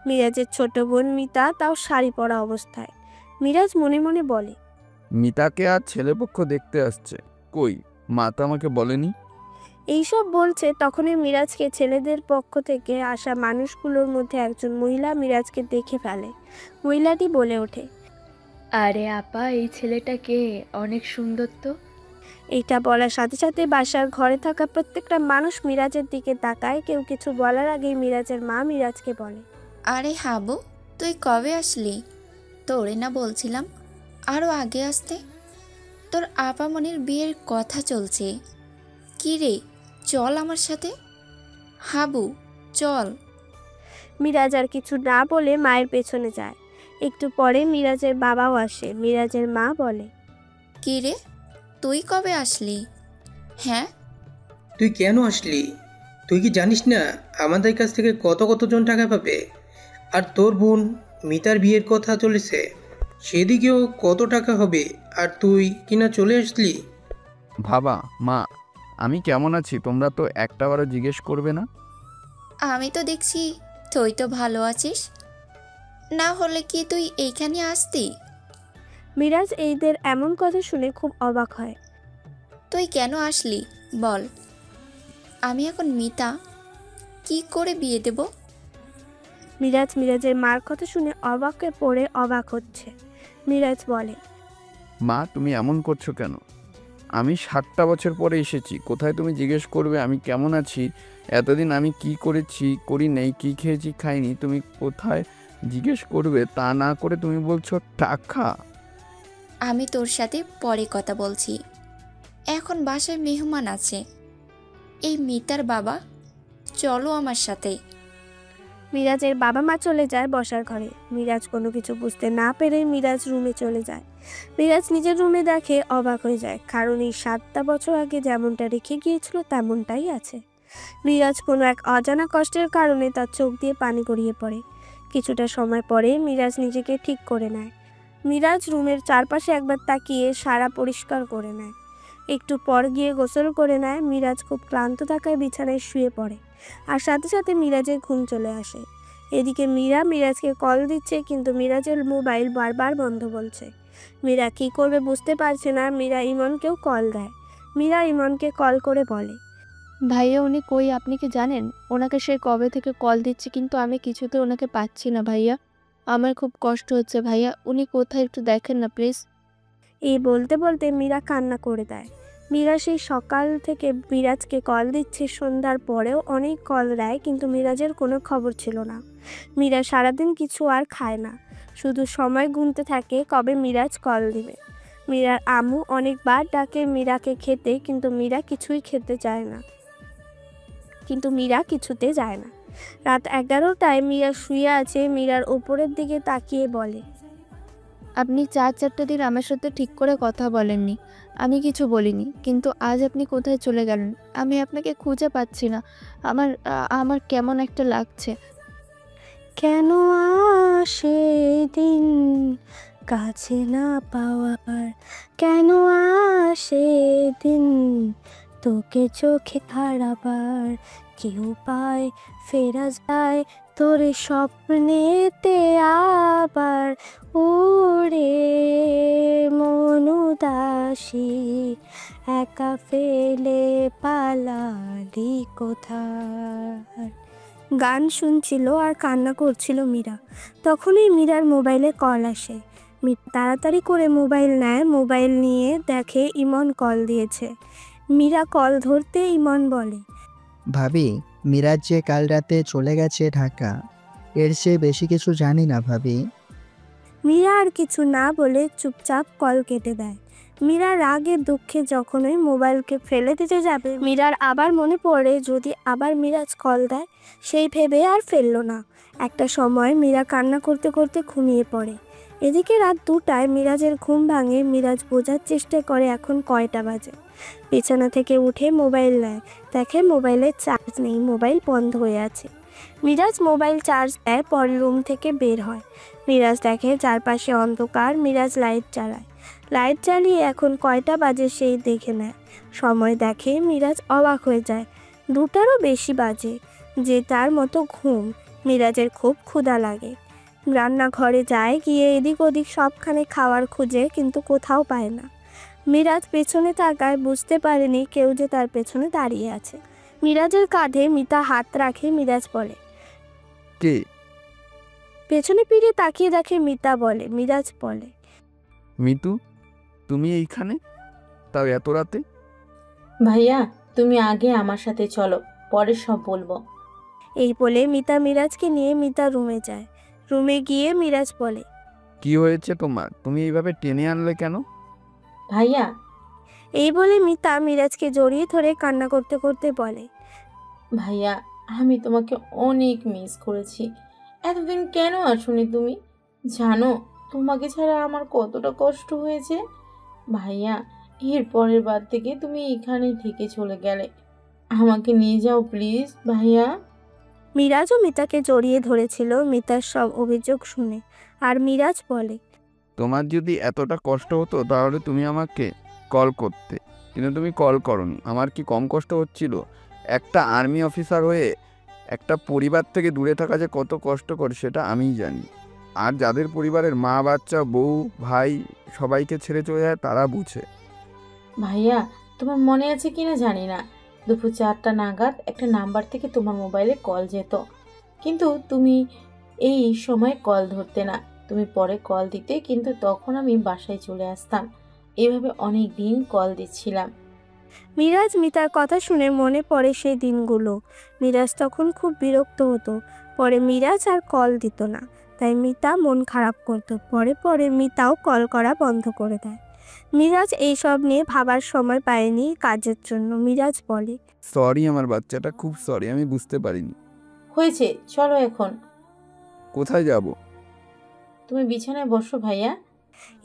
মিরাজের ছোট বোন মিতা, তাও শাড়ি পরা অবস্থায়। মিরাজ মনে মনে বলে, মিতাকে আর ছেলেপক্ষ দেখতে আসছে। কই, মা তো আমাকে বলেনি। এইসব বলছে তখনই মিরাজকে ছেলেদের পক্ষ থেকে আসা মানুষগুলোর মধ্যে একজন মহিলা মিরাজকে দেখে ফেলে। মহিলাটি বলে ওঠে, আরে আপা, এই ছেলেটা কে? অনেক সুন্দর তো। এইটা বলার সাথে সাথে বাসার ঘরে থাকা প্রত্যেকটা মানুষ মিরাজের দিকে তাকায়। কেউ কিছু বলার আগেই মিরাজের মা মিরাজকে বলে, আরে হাবু, তুই কবে আসলি? তোরে না বলছিলাম আরও আগে আসতে? তোর আপামনির বিয়ের কথা চলছে। কি রে, চল আমার সাথে। হাবু, চল। মিরাজ আর কিছু না বলে মায়ের পেছনে যায়। একটু পরে মিরাজের বাবাও আসে। মিরাজের মা বলে, কি রে, তুই কবে আসলি? হ্যাঁ, তুই কেন আসলি? তুই কি জানিস না আমাদের কাছ থেকে কতজন টাকা পাবে? আর তোর বোন মিতার বিয়ের কথা চলেছে, সেদিকেও কত টাকা হবে, আর তুই কিনা চলে আসলি। বাবা, মা, আমি কেমন আছি তোমরা তো একটাবারও জিজ্ঞেস করবে না? আমি তো দেখছি তুই তো ভালো আছিস, না হলে কি তুই এইখানে আসতি? মিরাজ এইদের এমন কথা শুনে খুব অবাক হয়। তুই কেন আসলি বল? আমি এখন মিতা, কি করে বিয়ে দেব? মিরাজ মিরাজের মার কথা শুনে অবাকে পড়ে অবাক হচ্ছে। মিরাজ বলে, মা, তুমি এমন করছো কেন? আমি 7টা বছর পরে এসেছি, কোথায় তুমি জিজ্ঞেস করবে আমি কেমন আছি? এতদিন আমি কি করেছি করি নেই, কি খেয়েছি খাইনি, তুমি কোথায় জিজ্ঞেস করবে? তা না করে তুমি বলছো টাকা। আমি তোর সাথে পরে কথা বলছি, এখন বাসায় মেহমান আছে। এই মিতার বাবা, চলো আমার সাথে। মিরাজের বাবা মা চলে যায় বসার ঘরে। মিরাজ কোনো কিছু বুঝতে না পেরে মিরাজ রুমে চলে যায়। মিরাজ নিজের রুমে দেখে অবাক হয়ে যায়, কারণ এই 7টা বছর আগে যেমনটা রেখে গিয়েছিল তেমনটাই আছে। মিরাজ কোনো এক অজানা কষ্টের কারণে তার চোখ দিয়ে পানি গড়িয়ে পড়ে। কিছুটা সময় পরে মিরাজ নিজেকে ঠিক করে নেয়। মিরাজ রুমের চারপাশে একবার তাকিয়ে সারা পরিষ্কার করে নেয়। একটু পর গিয়ে গোসল করে নেয়। মিরাজ খুব ক্লান্ত থাকায় বিছানায় শুয়ে পড়ে, আর সাথে সাথে মিরাজের ঘুম চলে আসে। এদিকে মীরা মিরাজকে কল দিচ্ছে, কিন্তু মিরাজের মোবাইল বারবার বন্ধ বলছে। মীরা কী করবে বুঝতে পারছে না। মীরা ইমনকেও কল দেয়। মীরা ইমনকে কল করে বলে, ভাইয়া উনি কই আপনি কি জানেন? ওনাকে সে কবে থেকে কল দিচ্ছি, কিন্তু আমি কিছুতে ওনাকে পাচ্ছি না ভাইয়া। আমার খুব কষ্ট হচ্ছে ভাইয়া, উনি কোথায় একটু দেখেন না প্লিজ। এই বলতে বলতে মীরা কান্না করে দেয়। মীরা সেই সকাল থেকে মিরাজকে কল দিচ্ছে, সন্ধ্যার পরেও অনেক কল দেয়, কিন্তু মিরাজের কোনো খবর ছিল না। মীরা সারাদিন কিছু আর খায় না, শুধু সময় গুনতে থাকে কবে মিরাজ কল দিবে। মীরার আম্মু অনেকবার ডাকে মীরাকে খেতে, কিন্তু মীরা কিছুই খেতে চায় না। মীরা কিছুতে যায় না। রাত 11টায় মীরা শুয়ে আছে। মীরার ওপরের দিকে তাকিয়ে বলে, আপনি 4-4টা দিন আমার সাথে ঠিক করে কথা বলেননি, আমি কিছু বলিনি, কিন্তু আজ আপনি কোথায় চলে গেলেন? আমি আপনাকে খুঁজে পাচ্ছি না। আমার কেমন একটা লাগছে। কেন আসে দিন কাছে না পাওয়ার, কেন আসে দিন তোকে চোখে হারাবার, কেউ পায় ফেরা যায় তোর স্বপ্নেতে আবার, ওরে মন উদাসী একা ফেলে পালালি কোথায়। গান শুনছিল আর কান্না করছিল মীরা। তখনই মীরার মোবাইলে কল আসে। তাড়াতাড়ি করে মোবাইল নেয়। মোবাইল নিয়ে দেখে ইমন কল দিয়েছে। মীরা কল ধরতে ইমন বলে, ভাবি, মিরাজ যে কাল রাতে চলে গেছে ঢাকা, এর চেয়ে বেশি কিছু জানি না ভাবি। মীরা আর কিছু না বলে চুপচাপ কল কেটে দেয়। মীরা রাগে দুঃখে যখনই মোবাইলকে ফেলে দিতে যাবে, মীরার আবার মনে পড়ে যদি আবার মিরাজ কল দেয়, সেই ভেবে আর ফেললো না। একটা সময় মীরা কান্না করতে করতে ঘুমিয়ে পড়ে। এদিকে রাত 2টায় মিরাজের ঘুম ভাঙে। মিরাজ বোঝার চেষ্টা করে এখন কয়টা বাজে। বিছানা থেকে উঠে মোবাইল নেয়, দেখে মোবাইলে চার্জ নেই, মোবাইল বন্ধ হয়ে আছে। মিরাজ মোবাইল চার্জ দেয়, পরে রুম থেকে বের হয়। মিরাজ দেখে চারপাশে অন্ধকার। মিরাজ লাইট চালায়। লাইট জ্বালিয়ে এখন কয়টা বাজে সেই দেখে নেয়। সময় দেখে মিরাজ অবাক হয়ে যায়, 2টারও বেশি বাজে। যে তার মতো ঘুম। মিরাজের খুব ক্ষুধা লাগে। রান্নাঘরে যায়, গিয়ে এদিক ওদিক সবখানে খাওয়ার খুঁজে, কিন্তু কোথাও পায় না। মিরাজ পেছনে তাকায়, বুঝতে পারেনি কেউ যে তার পেছনে দাঁড়িয়ে আছে। মিরাজের কাঁধে মিতা হাত রাখে। মিরাজ বলে, কে? পেছনে ফিরে তাকিয়ে দেখে মিতা বলে। মিরাজ বলে, মিতু, তুমি এইখানে, তাও এত রাতে? ভাইয়া তুমি আগে আমার সাথে চলো, পরে সব বলবো। এই বলে মিতা মিরাজকে নিয়ে মিতা রুমে যায়। রুমে গিয়ে মিরাজ বলে, কি হয়েছে তোমার? তুমি এইভাবে টেনে আনলে কেন? ভাইয়া। এই বলে মিতা মিরাজকে জড়িয়ে ধরে কান্না করতে করতে বলে, ভাইয়া আমি তোমাকে অনেক মিস করেছি। এতদিন কেন আসোনি তুমি? জানো তোমাকে ছাড়া আমার কতটা কষ্ট হয়েছে। ভাইয়া, এর পরের বার থেকে তুমি এখানেই থেকে চলে গেলে। আমাকে নিয়ে যাও প্লিজ ভাইয়া। মিরাজও মিতাকে জড়িয়ে ধরেছিল মিতার সব অভিযোগ শুনে। আর মিরাজ বলে, তোমার যদি এতটা কষ্ট হতো তাহলে তুমি আমাকে কল করতে, কিন্তু তুমি কল করনি। আমার কি কম কষ্ট হচ্ছিল? একটা আর্মি অফিসার হয়ে একটা পরিবার থেকে দূরে থাকা যে কত কষ্টকর সেটা আমিই জানি। আর যাদের পরিবারের মা, বাচ্চা, বউ, ভাই সবাইকে ছেড়ে চলে যায় তারা বুঝে। ভাইয়া, তোমার মনে আছে কিনা জানি না, দুপুর 4টা নাগাদ একটা নাম্বার থেকে তোমার মোবাইলে কল যেত, কিন্তু তুমি এই সময় কল ধরতে না। তুমি পরে কল দিতে, কিন্তু তখন আমি বাসায় চলে আসতাম। এইভাবে অনেক দিন কল দিচ্ছিলাম। মিরাজ মিতার কথা শুনে মনে পড়ে সেই দিনগুলো। মিরাজ তখন খুব বিরক্ত হতো। পরে মিরাজ আর কল দিত না, তাই মিতা মন খারাপ করতো। পরে পরে মিতাও কল করা বন্ধ করে দেয়। মিরাজ এইসব নিয়ে ভাবার সময় পায়নি কাজের জন্য। মিরাজ বলে, সরি আমার বাচ্চাটা, খুব সরি, আমি বুঝতে পারিনি। হয়েছে, চলো এখন। কোথায় যাব? তুমি বিছানায় বসো ভাইয়া।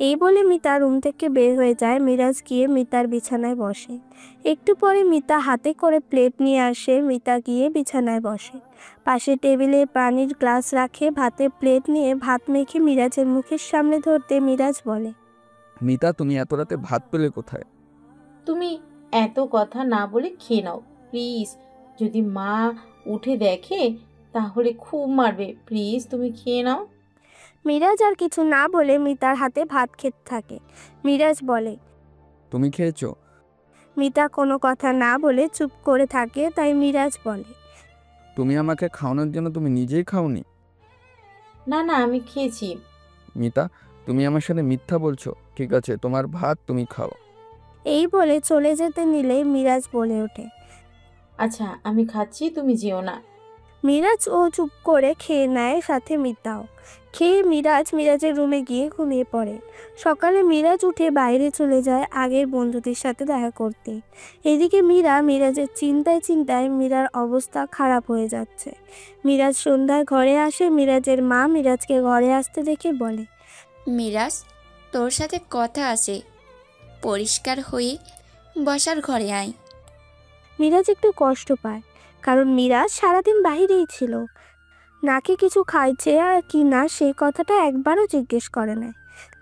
এই বলে মিতা রুম থেকে বের হয়ে যায়। মিরাজ গিয়ে মিতার বিছানায় বসে। একটু পরে মিতা হাতে করে প্লেট নিয়ে আসে। মিতা গিয়ে বিছানায় বসে। পাশে টেবিলে পানির গ্লাস রাখে। ভাতের প্লেট নিয়ে ভাত মেখে মিরাজের মুখের সামনে ধরতে মিরাজ বলে, মিতা, তুমি এত রাতে ভাত পেলে কোথায়? তুমি এত কথা না বলে খেয়ে নাও প্লিজ। যদি মা উঠে দেখে তাহলে খুব মারবে। প্লিজ তুমি খেয়ে নাও। মিরাজ আর কিছু না বলে মিতার হাতে ভাত খেতে থাকে। মিরাজ বলে, তুমি খেয়েছো? মিতা কোনো কথা না বলে চুপ করে থাকে। তাই মিরাজ বলে, তুমি আমাকে খাওয়ানোর জন্য তুমি নিজেই খাওনি? না না, আমি খেয়েছি। মিতা, তুমি আমার সাথে মিথ্যা বলছো। ঠিক আছে, তোমার ভাত তুমি খাও। এই বলে চলে যেতে নিলে মিরাজ বলে ওঠে, আচ্ছা আমি খাচ্ছি, তুমি যেও না। মিরাজ ও চুপ করে খেয়ে নেয়, সাথে মিতাও। খেয়ে মিরাজের রুমে গিয়ে ঘুমিয়ে পড়ে। সকালে মিরাজ উঠে বাইরে চলে যায় আগের বন্ধুদের সাথে দেখা করতে। এদিকে মিরাজের চিন্তায় মীরার অবস্থা খারাপ হয়ে যাচ্ছে। মিরাজ সন্ধ্যায় ঘরে আসে। মিরাজের মা মিরাজকে ঘরে আসতে দেখে বলে, মিরাজ, তোর সাথে কথা আছে, পরিষ্কার হয়ে বসার ঘরে আয়। মিরাজ একটু কষ্ট পায়, কারণ মিরাজ সারাদিন বাইরেই ছিল। নাকি কিছু খাইছে আর কি না সেই কথাটা একবারও জিজ্ঞেস করে না,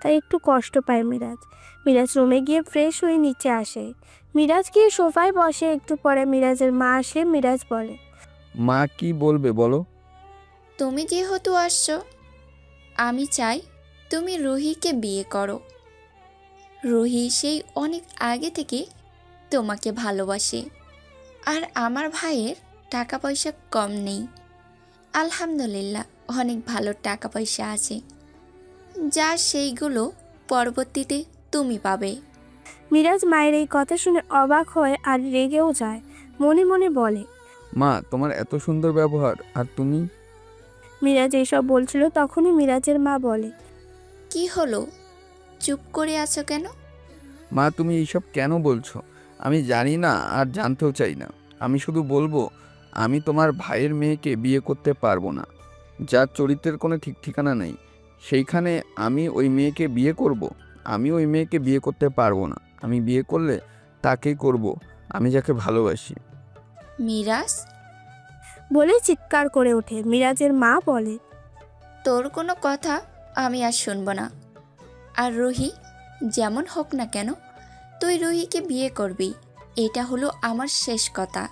তাই একটু কষ্ট পায় মিরাজ রুমে গিয়ে ফ্রেশ হয়ে নিচে আসে। মিরাজ গিয়ে সোফায় বসে। একটু পরে মিরাজের মা আসে। মিরাজ বলে, মা কি বলবে বলো? তুমি যেহেতু আসছো, আমি চাই তুমি রুহিকে বিয়ে করো। রুহি সেই অনেক আগে থেকে তোমাকে ভালোবাসে। আর আমার ভাইয়ের টাকা পয়সা কম নেই, আলহামদুলিল্লাহ অনেক ভালো টাকা পয়সা আছে, যা সেইগুলো পরবর্তীতে তুমি পাবে। মিরাজ মায়ের এই কথা শুনে অবাক হয় আর রেগেও যায়। মনে মনে বলে, মা, তোমার এত সুন্দর ব্যবহার, আর তুমি? মিরাজ এইসব বলছিল, তখনই মিরাজের মা বলে, কি হলো, চুপ করে আছো কেন? মা, তুমি এইসব কেন বলছো? আমি জানি না আর জানতেও চাই না। আমি শুধু বলবো, আমি তোমার ভাইয়ের মেয়েকে বিয়ে করতে পারবো না। যার চরিত্রের কোনো ঠিক ঠিকানা নেই, সেইখানে আমি ওই মেয়েকে বিয়ে করব? আমি ওই মেয়েকে বিয়ে করতে পারবো না। আমি বিয়ে করলে তাকেই করব আমি যাকে ভালোবাসি। মিরাজ বলে চিৎকার করে ওঠে। মিরাজের মা বলে, তোর কোনো কথা আমি আর শুনবো না। আর রুহি যেমন হোক না কেন, তুই রুহিকে বিয়ে করবি, এটা হলো আমার শেষ কথা।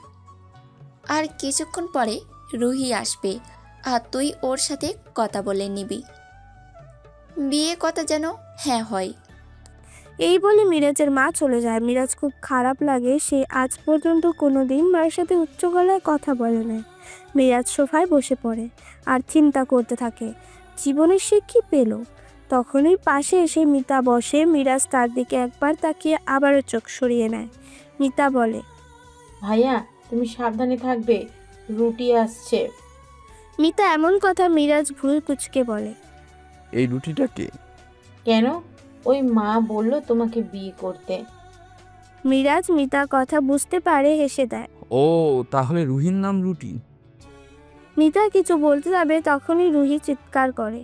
আর কিছুক্ষণ পরে রুহি আসবে, আর তুই ওর সাথে কথা বলে নিবি। বিয়ে কথা যেন হ্যাঁ হয়। এই বলে মিরাজের মা চলে যায়। মিরাজ খুব খারাপ লাগে। সে আজ পর্যন্ত কোনোদিন মায়ের সাথে উচ্চ গলায় কথা বলে না। মিরাজ সোফায় বসে পড়ে আর চিন্তা করতে থাকে, জীবনে সে কি পেল। তখনই পাশে এসে মিতা বসে। মিরাজ তার দিকে একবার তাকিয়ে আবারও চোখ সরিয়ে নেয়। মিতা বলে, ভাইয়া তুমি সাবধানে থাকবে, রুটি আসছে। মিতা এমন কথা মিরাজ ভুল কুচকে বলে, এই রুটিটা কে? কেন? ওই মা বলল তোমাকে বিয়ে করতে। মিরাজ মিতার কথা বুঝতে পারে, হেসে দেয়। ও, তাহলে রুহির নাম রুটি। মিতা কিছু বলতে যাবে তখনই রুহি চিৎকার করে,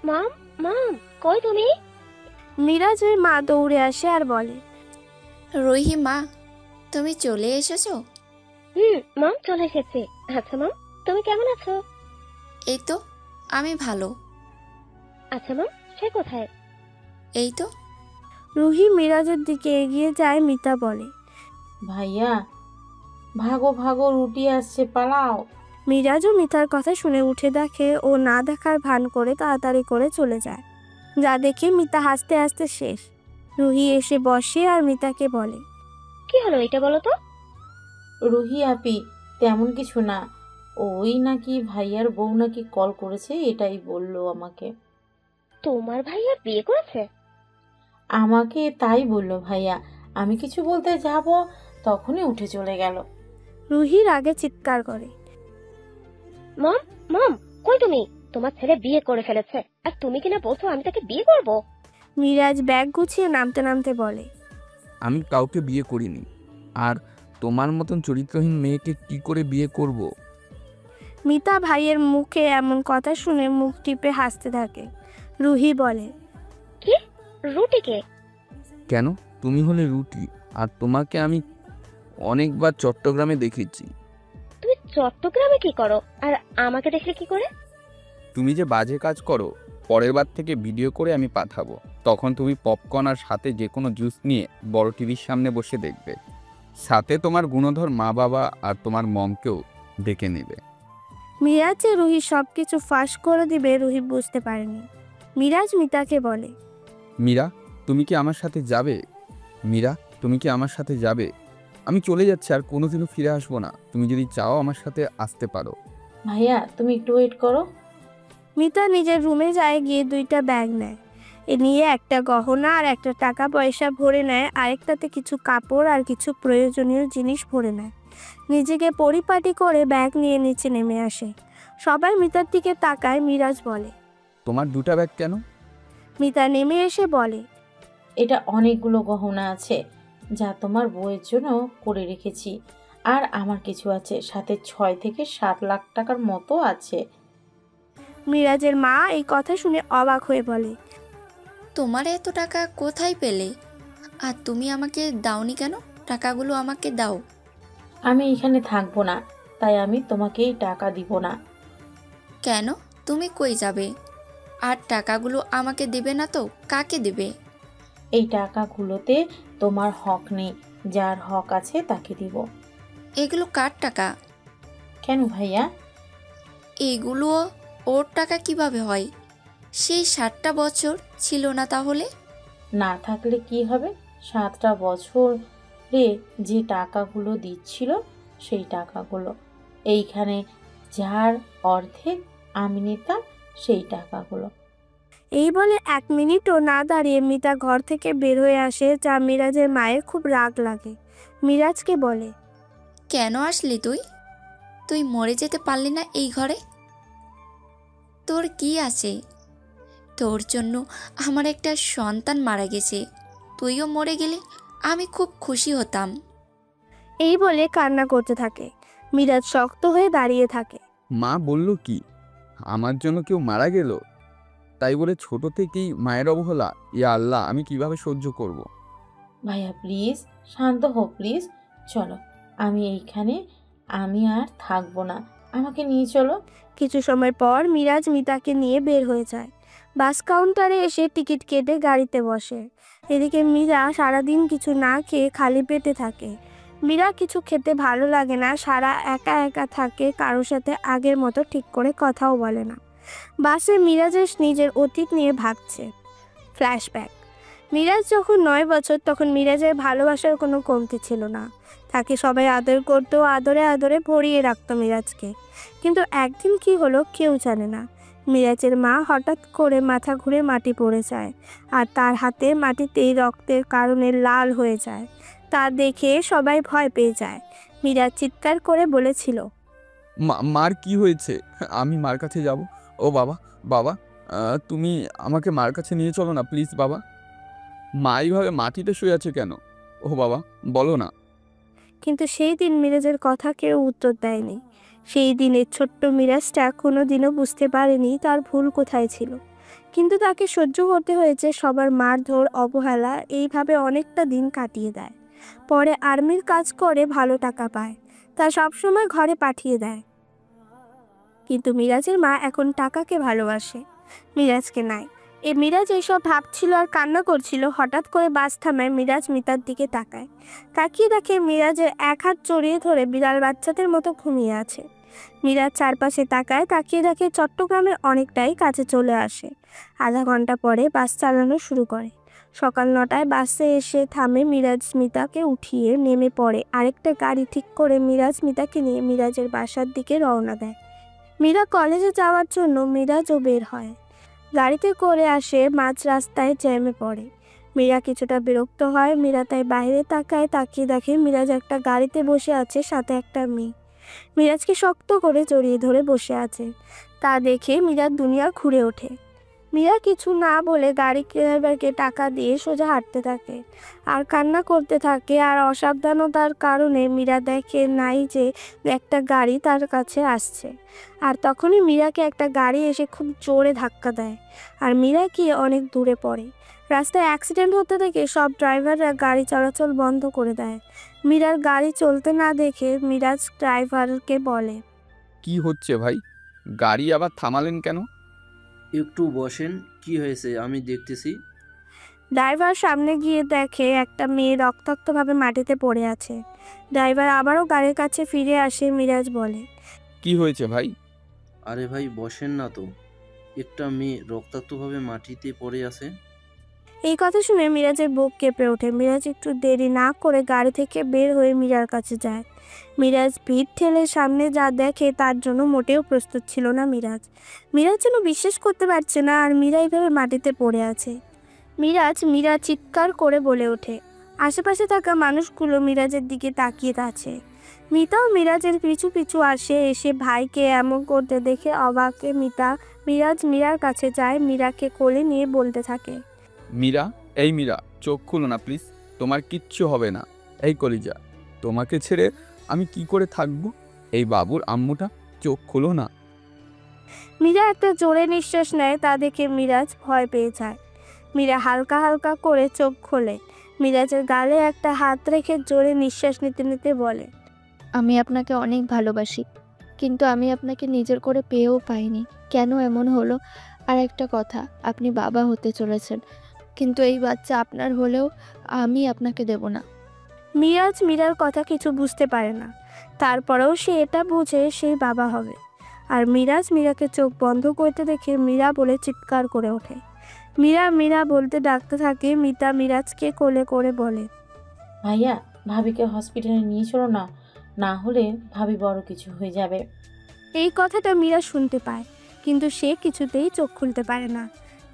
মম মম কই তুমি? মিরাজের মা দৌড়ে আসে আর বলে, রুহি মা, তুমি চলে এসেছো? মম চলে এসেছি। আচ্ছা মম, তুমি কেমন আছো? এই তো, আমি ভালো। আচ্ছা মম, সে কোথায়? এই তো। রুহি মিরাজের দিকে এগিয়ে যায়। মিতা বলে, ভাইয়া ভাগো ভাগো, রুটি আসছে, পালাও। মিরাজও মিতার কথা শুনে উঠে দেখে ও না দেখার ভান করে তাড়াতাড়ি করে চলে যায়। যা দেখে মিতা হাসতে হাসতে শেষ। রুহি এসে বসে আর মিতাকে বলে, কি হলো এটা বলো তো? রুহি আপি, তেমন কিছু না, ওই নাকি ভাইয়ার বউ নাকি কল করেছে, এটাই বললো আমাকে। তোমার ভাইয়া বিয়ে করেছে? আমাকে তাই বললো ভাইয়া। আমি কিছু বলতে যাব তখনই উঠে চলে গেল। রুহির আগে চিৎকার করে, মম মম কই তুমি? তোমার ছেলে বিয়ে করে ফেলেছে আর তুমি কিনা বলছো আমি তাকে বিয়ে করব? মিরাজ ব্যাগ গুছিয়ে নামতে নামতে বলে, আমি কাউকে বিয়ে করিনি, আর তোমার মতন চরিত্রহীন মেয়েকে কি করে বিয়ে করব? মিতা ভাইয়ের মুখে এমন কথা শুনে মুখ টিপে হাসতে থাকে। রুহি বলে, কি? রুটিকে? কেন, তুমি হলে রুটি, আর তোমাকে আমি অনেকবার চট্টগ্রামে দেখেছি। তুমি চট্টগ্রামে কি করো আর আমাকে দেখলে কি করে? তুমি যে বাজে কাজ করো, পরের বার থেকে ভিডিও করে আমি পাঠাবো। তখন তুমি পপকর্ন আর সাথে যে কোনো জুস নিয়ে বড় টিভির সামনে বসে দেখবে। সাথে তোমার গুণধর মা বাবা আর তোমার মমকেও ডেকে নেবে। মিরাজ যে রুহি সবকিছু ফাঁস করে দিবে রুহি বুঝতে পারেনি। মিরাজ মিতাকে বলে, মীরা, তুমি কি আমার সাথে যাবে? মীরা, তুমি কি আমার সাথে যাবে? আমি চলে যাচ্ছি, আর কোনোদিনও ফিরে আসবো না। তুমি যদি চাও আমার সাথে আসতে পারো। ভাইয়া তুমি একটু ওয়েট করো। মিতা নিজের রুমে যায়, গিয়ে 2টা ব্যাগ নেয়। এ নিয়ে একটা গহনা আর একটা টাকা পয়সা ভরে নেয়, আরেকটাতে কিছু কাপড় আর কিছু প্রয়োজনীয় জিনিস ভরে নেয়। নিজেকে পরিপাটি করে ব্যাগ নিয়ে নিচে নেমে আসে। সবাই মিতার দিকে তাকায়। মিরাজ বলে, তোমার 2টা ব্যাগ কেন? মিতা নেমে এসে বলে, এটা অনেকগুলো গহনা আছে যা তোমার বউয়ের জন্য করে রেখেছি, আর আমার কিছু আছে, সাথে 6 থেকে 7 লাখ টাকার মতো আছে। মিরাজের মা এই কথা শুনে অবাক হয়ে বলে, তোমার এত টাকা কোথায় পেলে? আর তুমি আমাকে দাওনি কেন? টাকাগুলো আমাকে দাও। আমি এখানে থাকবো না, তাই আমি তোমাকে এই টাকা দিব না। কেন? তুমি কই যাবে? আর টাকাগুলো আমাকে দেবে না তো কাকে দেবে? এই টাকাগুলোতে তোমার হক নেই, যার হক আছে তাকে দিব। এগুলো কার টাকা? কেন ভাইয়া? এগুলো ওর টাকা কিভাবে হয়? সেই 7টা বছর ছিল না তাহলে? না থাকলে কি হবে? 7টা বছরে যে টাকাগুলো দিচ্ছিল সেই টাকাগুলো, এইখানে যার অর্ধেক আমি নিতাম সেই টাকাগুলো। এই বলে 1 মিনিটও না দাঁড়িয়ে মিতা ঘর থেকে বের হয়ে আসে, যা মিরাজের মায়ের খুব রাগ লাগে। মিরাজকে বলে, কেন আসলি তুই? তুই মরে যেতে পারলি না এই ঘরে? তোর কি আছে? তোর জন্য আমার একটা সন্তান মারা গেছে, তুইও মরে গেলে আমি খুব খুশি হতাম। এই বলে কান্না করতে থাকে। মিরাজ শক্ত হয়ে দাঁড়িয়ে থাকে। মা বলল কি, আমার জন্য কেউ মারা গেল? তাই বলে ছোট থেকেই মায়ের অবহেলা? ইয়া আল্লাহ, আমি কিভাবে সহ্য করব? ভাইয়া প্লিজ শান্ত হো, প্লিজ চলো, আমি এইখানে আমি আর থাকবো না, আমাকে নিয়ে চলো। কিছু সময় পর মিরাজ মিতাকে নিয়ে বের হয়ে যায়। বাস কাউন্টারে এসে টিকিট কেটে গাড়িতে বসে। এদিকে মীরা সারাদিন কিছু না খেয়ে খালি পেটে থাকে। মীরা কিছু খেতে ভালো লাগে না, সারা একা একা থাকে, কারোর সাথে আগের মতো ঠিক করে কথাও বলে না। বাসে মিরাজের নিজের অতীত নিয়ে ভাবছে। ফ্ল্যাশব্যাক। মিরাজ যখন 9 বছর, তখন মিরাজের ভালোবাসার কোনো কমতি ছিল না। তাকে সবাই আদর করতো, আদরে আদরে ভরিয়ে রাখতো মিরাজকে। কিন্তু একদিন কি হলো কেউ জানে না। মিরাজের মা হঠাৎ করে মাথা ঘুরে মাটি পড়ে যায়, আর তার হাতে মাটিতেই রক্তের কারণে লাল হয়ে যায়। তা দেখে সবাই ভয় পেয়ে যায়। মিরাজ চিৎকার করে বলেছিল, মার কি হয়েছে? আমি মার কাছে যাব। ও বাবা, বাবা, তুমি আমাকে মার কাছে নিয়ে চলো না প্লিজ বাবা। মা এইভাবে মাটিতে শুয়ে আছে কেন? ও বাবা, বলো না। কিন্তু সেই দিন মিরাজের কথা কেউ উত্তর দেয়নি। সেই দিনের ছোট্ট মিরাজটা কোনোদিনও বুঝতে পারেনি তার ভুল কোথায় ছিল, কিন্তু তাকে সহ্য করতে হয়েছে সবার মারধর, অবহেলা। এইভাবে অনেকটা দিন কাটিয়ে দেয়। পরে আর্মির কাজ করে ভালো টাকা পায়, তা সবসময় ঘরে পাঠিয়ে দেয়। কিন্তু মিরাজের মা এখন টাকাকে ভালোবাসে, মিরাজকে নাই। মিরাজ এইসব ভাবছিল আর কান্না করছিল। হঠাৎ করে বাস থামায়। মিরাজ মিতার দিকে তাকায়, তাকিয়ে দেখে মিরাজের এক হাত জড়িয়ে ধরে বিড়াল বাচ্চাদের মতো ঘুমিয়ে আছে। মিরাজ চারপাশে তাকায়, তাকিয়ে দেখে চট্টগ্রামের অনেকটাই কাছে চলে আসে। আধা ঘন্টা পরে বাস চালানো শুরু করে। সকাল 9টায় বাসে এসে থামে। মিরাজ মিতাকে উঠিয়ে নেমে পড়ে। আরেকটা গাড়ি ঠিক করে মিরাজ মিতাকে নিয়ে মিরাজের বাসার দিকে রওনা দেয়। মীরা কলেজে যাওয়ার জন্য মিরাজও বের হয়। গাড়িতে করে আসে, মাঝ রাস্তায় জ্যামে পড়ে। মীরা কিছুটা বিরক্ত হয়। মীরা তাই বাইরে তাকায়, তাকিয়ে দেখে মিরাজ একটা গাড়িতে বসে আছে, সাথে একটা মেয়ে। মিরাজকে শক্ত করে জড়িয়ে ধরে বসে আছে। তা দেখে মীরার দুনিয়া ঘুরে ওঠে। মীরা কিছু না বলে গাড়ি ড্রাইভারকে টাকা দিয়ে সোজা হাঁটতে থাকে আর কান্না করতে থাকে। আর অসাবধানতার কারণে মীরা দেখে নাই যে একটা গাড়ি তার কাছে আসছে। আর তখনই মীরাকে একটা গাড়ি এসে খুব জোরে ধাক্কা দেয় আর মীরা গিয়ে অনেক দূরে পড়ে। রাস্তায় অ্যাক্সিডেন্ট হতে থেকে সব ড্রাইভাররা গাড়ি চলাচল বন্ধ করে দেয়। মীরার গাড়ি চলতে না দেখে মিরাজ ড্রাইভারকে বলে, কি হচ্ছে ভাই? গাড়ি আবার থামালেন কেন? একটু বসেন, কি হয়েছে আমি দেখতেছি। ড্রাইভার সামনে গিয়ে দেখে একটা মেয়ে রক্তাক্তভাবে মাটিতে পড়ে আছে। ড্রাইভার আবারও গাড়ির কাছে ফিরে আসে। মিরাজ বলে, কি হয়েছে ভাই? আরে ভাই বসেন না তো, একটা মেয়ে রক্তাক্তভাবে মাটিতে পড়ে আছে। এই কথা শুনে মিরাজের বুক কেঁপে ওঠে। মিরাজ একটু দেরি না করে গাড়ি থেকে বের হয়ে মীরার কাছে যায়। মিরাজ ভিড় ঠেলে সামনে যা দেখে তার জন্য মোটেও প্রস্তুত ছিল না মিরাজ। মিরাজ যেন বিশ্বাস করতে পারছে না আর মীরা এইভাবে মাটিতে পড়ে আছে। মীরা চিৎকার করে বলে ওঠে। আশেপাশে থাকা মানুষগুলো মিরাজের দিকে তাকিয়ে আছে। মিতাও মিরাজের পিছু পিছু আসে। এসে ভাইকে এমন করতে দেখে অবাকে মিরাজ মীরার কাছে যায়। মীরাকে কোলে নিয়ে বলতে থাকে, মীরা, এই মীরা, চোখ খুলো না প্লিজ, তোমার কিচ্ছু হবে না। এই কলিজা, তোমাকে ছেড়ে আমি কি করে থাকবো? এই বাবুর আম্মুটা, চোখ খুলো না। মীরা একটা জোরে নিঃশ্বাস নেয়। তা দেখে মিরাজ ভয় পেয়ে যায়। মীরা হালকা হালকা করে চোখ খোলে। মিরাজের গালে একটা হাত রেখে জোরে নিঃশ্বাস নিতে নিতে বলে, আমি আপনাকে অনেক ভালোবাসি, কিন্তু আমি আপনাকে নিজের করে পেয়েও পাইনি। কেন এমন হলো? আর একটা কথা, আপনি বাবা হতে চলেছেন, কিন্তু এই বাচ্চা আপনার হলেও আমি আপনাকে দেব না। মিরাজ মীরার কথা কিছু বুঝতে পারে না। তারপরেও সে এটা বুঝে সেই বাবা হবে। আর মিরাজ মীরাকে চোখ বন্ধ করতে দেখে মীরা বলে চিৎকার করে ওঠে। মীরা বলতে ডাকতে থাকে। মিতা মিরাজকে কোলে করে বলে, ভাইয়া, ভাবিকে হসপিটালে নিয়ে চলো না, না হলে ভাবি বড় কিছু হয়ে যাবে। এই কথাটা মীরা শুনতে পায়, কিন্তু সে কিছুতেই চোখ খুলতে পারে না।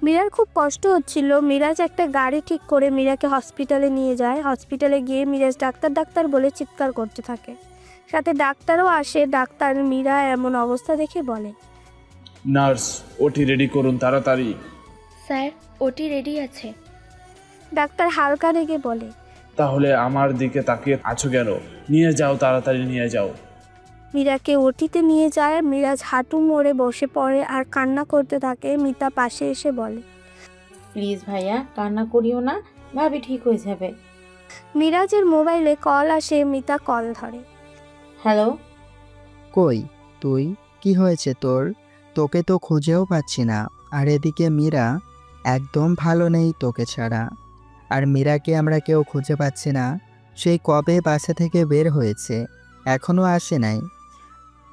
মীরার খুব কষ্ট হচ্ছিল। মিরাজ একটা গাড়ি ঠিক করে মীরাকে হসপিটালে নিয়ে যায়। হসপিটালে গিয়ে মিরাজ ডাক্তার বলে চিৎকার করতে থাকে। সাথে ডাক্তারও আসে। ডাক্তার মীরা এমন অবস্থা দেখে বলে, নার্স, ওটি রেডি করুন তাড়াতাড়ি। স্যার, ওটি রেডি আছে। ডাক্তার হালকা রেগে বলে, তাহলে আমার দিকে তাকিয়ে আছো কেন? নিয়ে যাও, তাড়াতাড়ি নিয়ে যাও। মীরাকে ওটিতে নিয়ে যায়। মিরাজ হাঁটু মোড়ে বসে পড়ে আর কান্না করতে থাকে। মিতা পাশে এসে বলে, প্লিজ ভাইয়া, কান্না করিও না, ভাবি ঠিক হয়ে যাবে। মিরাজের মোবাইলে কল আসে। মিতা কল ধরে। হ্যালো। কই তুই? কি হয়েছে তোর? তোকে তো খুঁজেও পাচ্ছি না। আর এদিকে মীরা একদম ভালো নেই তোকে ছাড়া। আর মীরাকে আমরা কেউ খুঁজে পাচ্ছি না। সেই কবে বাসা থেকে বের হয়েছে, এখনো আসে নাই।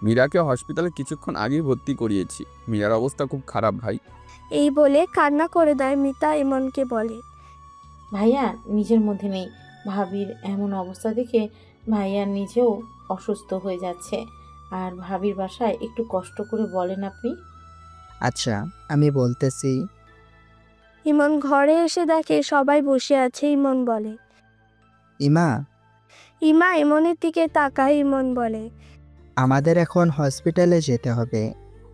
মীরাকে হসপিটালে কিছুক্ষণ আগেই ভর্তি করিয়েছি। মীরার অবস্থা খুব খারাপ ভাই। এই বলে কান্না করে দেয়। মিতা ইমনকে বলে, ভাইয়া নিজের মধ্যে নেই। ভাবির এমন অবস্থা দেখে ভাইয়া নিজেও অসুস্থ হয়ে যাচ্ছে। আর ভাবির বাসায় একটু কষ্ট করে বলেন আপনি। আচ্ছা, আমি বলতেছি। ইমন ঘরে এসে দেখে সবাই বসে আছে। ইমন বলে, ইমা ইমনের দিকে তাকায়। ইমন বলে, আমাদের এখন হসপিটালে যেতে হবে,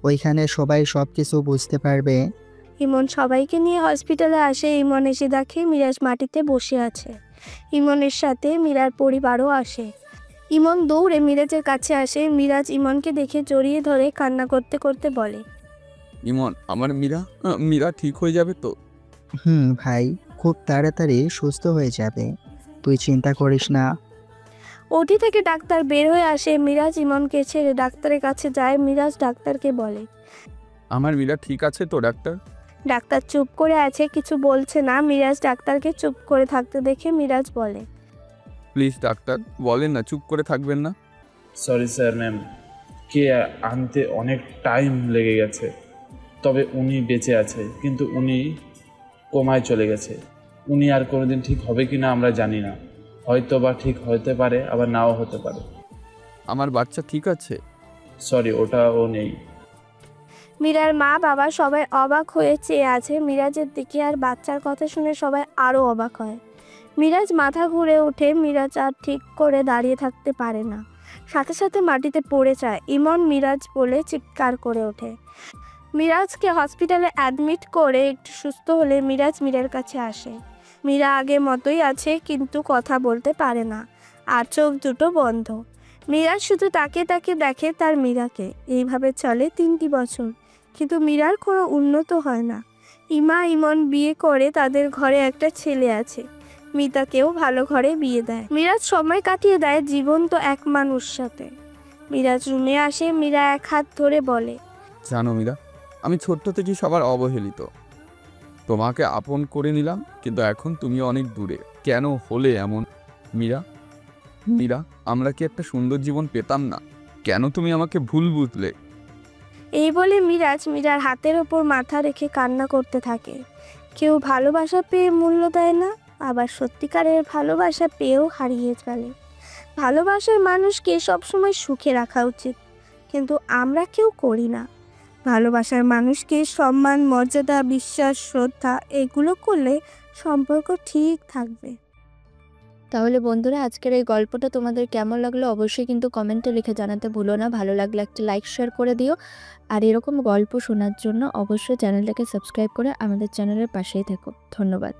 ওইখানে সবাই সব কিছু বুঝতে পারবে। ইমন সবাইকে নিয়ে হসপিটালে আসে। ইমন এসে দেখে মিরাজ মাটিতে বসে আছে। ইমনের সাথে মীরার পরিবারও আসে। ইমন দৌড়ে মিরাজের কাছে আসে। মিরাজ ইমনকে দেখে জড়িয়ে ধরে কান্না করতে করতে বলে, ইমন, আমার মীরা ঠিক হয়ে যাবে তো? ভাই, খুব তাড়াতাড়ি সুস্থ হয়ে যাবে, তুই চিন্তা করিস না। ওটি থেকে ডাক্তার বের হয়ে আসে। মিরাজ ইমনকে ছেড়ে ডাক্তারের কাছে যায়। মিরাজ ডাক্তারকে বলে, আমার মীরা ঠিক আছে তো ডাক্তার? ডাক্তার চুপ করে আছে, কিছু বলছে না। মিরাজ ডাক্তারকে চুপ করে থাকতে দেখে মিরাজ বলে, প্লিজ ডাক্তার বলেন না, চুপ করে থাকবেন না। সরি স্যার ম্যাম, কে আনতে অনেক টাইম লেগে গেছে, তবে উনি বেঁচে আছে, কিন্তু উনি কোমায় চলে গেছে। উনি আর কোনোদিন ঠিক হবে কি না আমরা জানি না, হয়তো বা ঠিক হতে পারে, আবার নাও হতে পারে। আমার বাচ্চা ঠিক আছে? সরি, ওটাও নেই। মীরার মা বাবা সবাই অবাক হয়ে চেয়ে আছে মিরাজের দিকে, আর বাচ্চার কথা শুনে সবাই আরও অবাক হয়। মিরাজ মাথা ঘুরে ওঠে। মিরাজ আর ঠিক করে দাঁড়িয়ে থাকতে পারে না, সাথে সাথে মাটিতে পড়ে যায়। ইমন মিরাজ বলে চিৎকার করে ওঠে। মিরাজকে হসপিটালে অ্যাডমিট করে একটু সুস্থ হলে মিরাজ মীরার কাছে আসে। মীরা আগের মতোই আছে, কিন্তু কথা বলতে পারে না, আর চোখ দুটো বন্ধ। মিরাজ শুধু তাকে দেখে তার মীরাকে। এইভাবে চলে 3টি বছর, কিন্তু মীরার কোনো উন্নত হয় না। ইমন বিয়ে করে, তাদের ঘরে একটা ছেলে আছে। মিতাকেও ভালো ঘরে বিয়ে দেয়। মিরাজ সময় কাটিয়ে দেয় জীবন্ত এক মানুষ সাথে। মিরাজ রুমে আসে। মীরা এক হাত ধরে বলে, জানো মীরা, আমি ছোট্ট থেকে সবার অবহেলিত, তোমাকে আপন করে নিলাম, কিন্তু এখন তুমি অনেক দূরে। কেন হলে এমন মীরা? আমরা কি একটা সুন্দর জীবন পেতাম না? কেন তুমি আমাকে ভুল বুঝলে? এই বলে মিরাজ মীরার হাতের ওপর মাথা রেখে কান্না করতে থাকে। কেউ ভালোবাসা পেয়ে মূল্য দেয় না, আবার সত্যিকারের ভালোবাসা পেয়েও হারিয়ে ফেলে। ভালোবাসার মানুষকে সবসময় সুখে রাখা উচিত, কিন্তু আমরা কেউ করি না। ভালোবাসার মানুষকে সম্মান, মর্যাদা, বিশ্বাস, শ্রদ্ধা এগুলো করলে সম্পর্ক ঠিক থাকবে। তাহলে বন্ধুরা, আজকের এই গল্পটা তোমাদের কেমন লাগলো অবশ্যই কিন্তু কমেন্টে লিখে জানাতে ভুলো না। ভালো লাগলে একটা লাইক শেয়ার করে দিও, আর এরকম গল্প শোনার জন্য অবশ্যই চ্যানেলটাকে সাবস্ক্রাইব করে আমাদের চ্যানেলের পাশেই থেকো। ধন্যবাদ।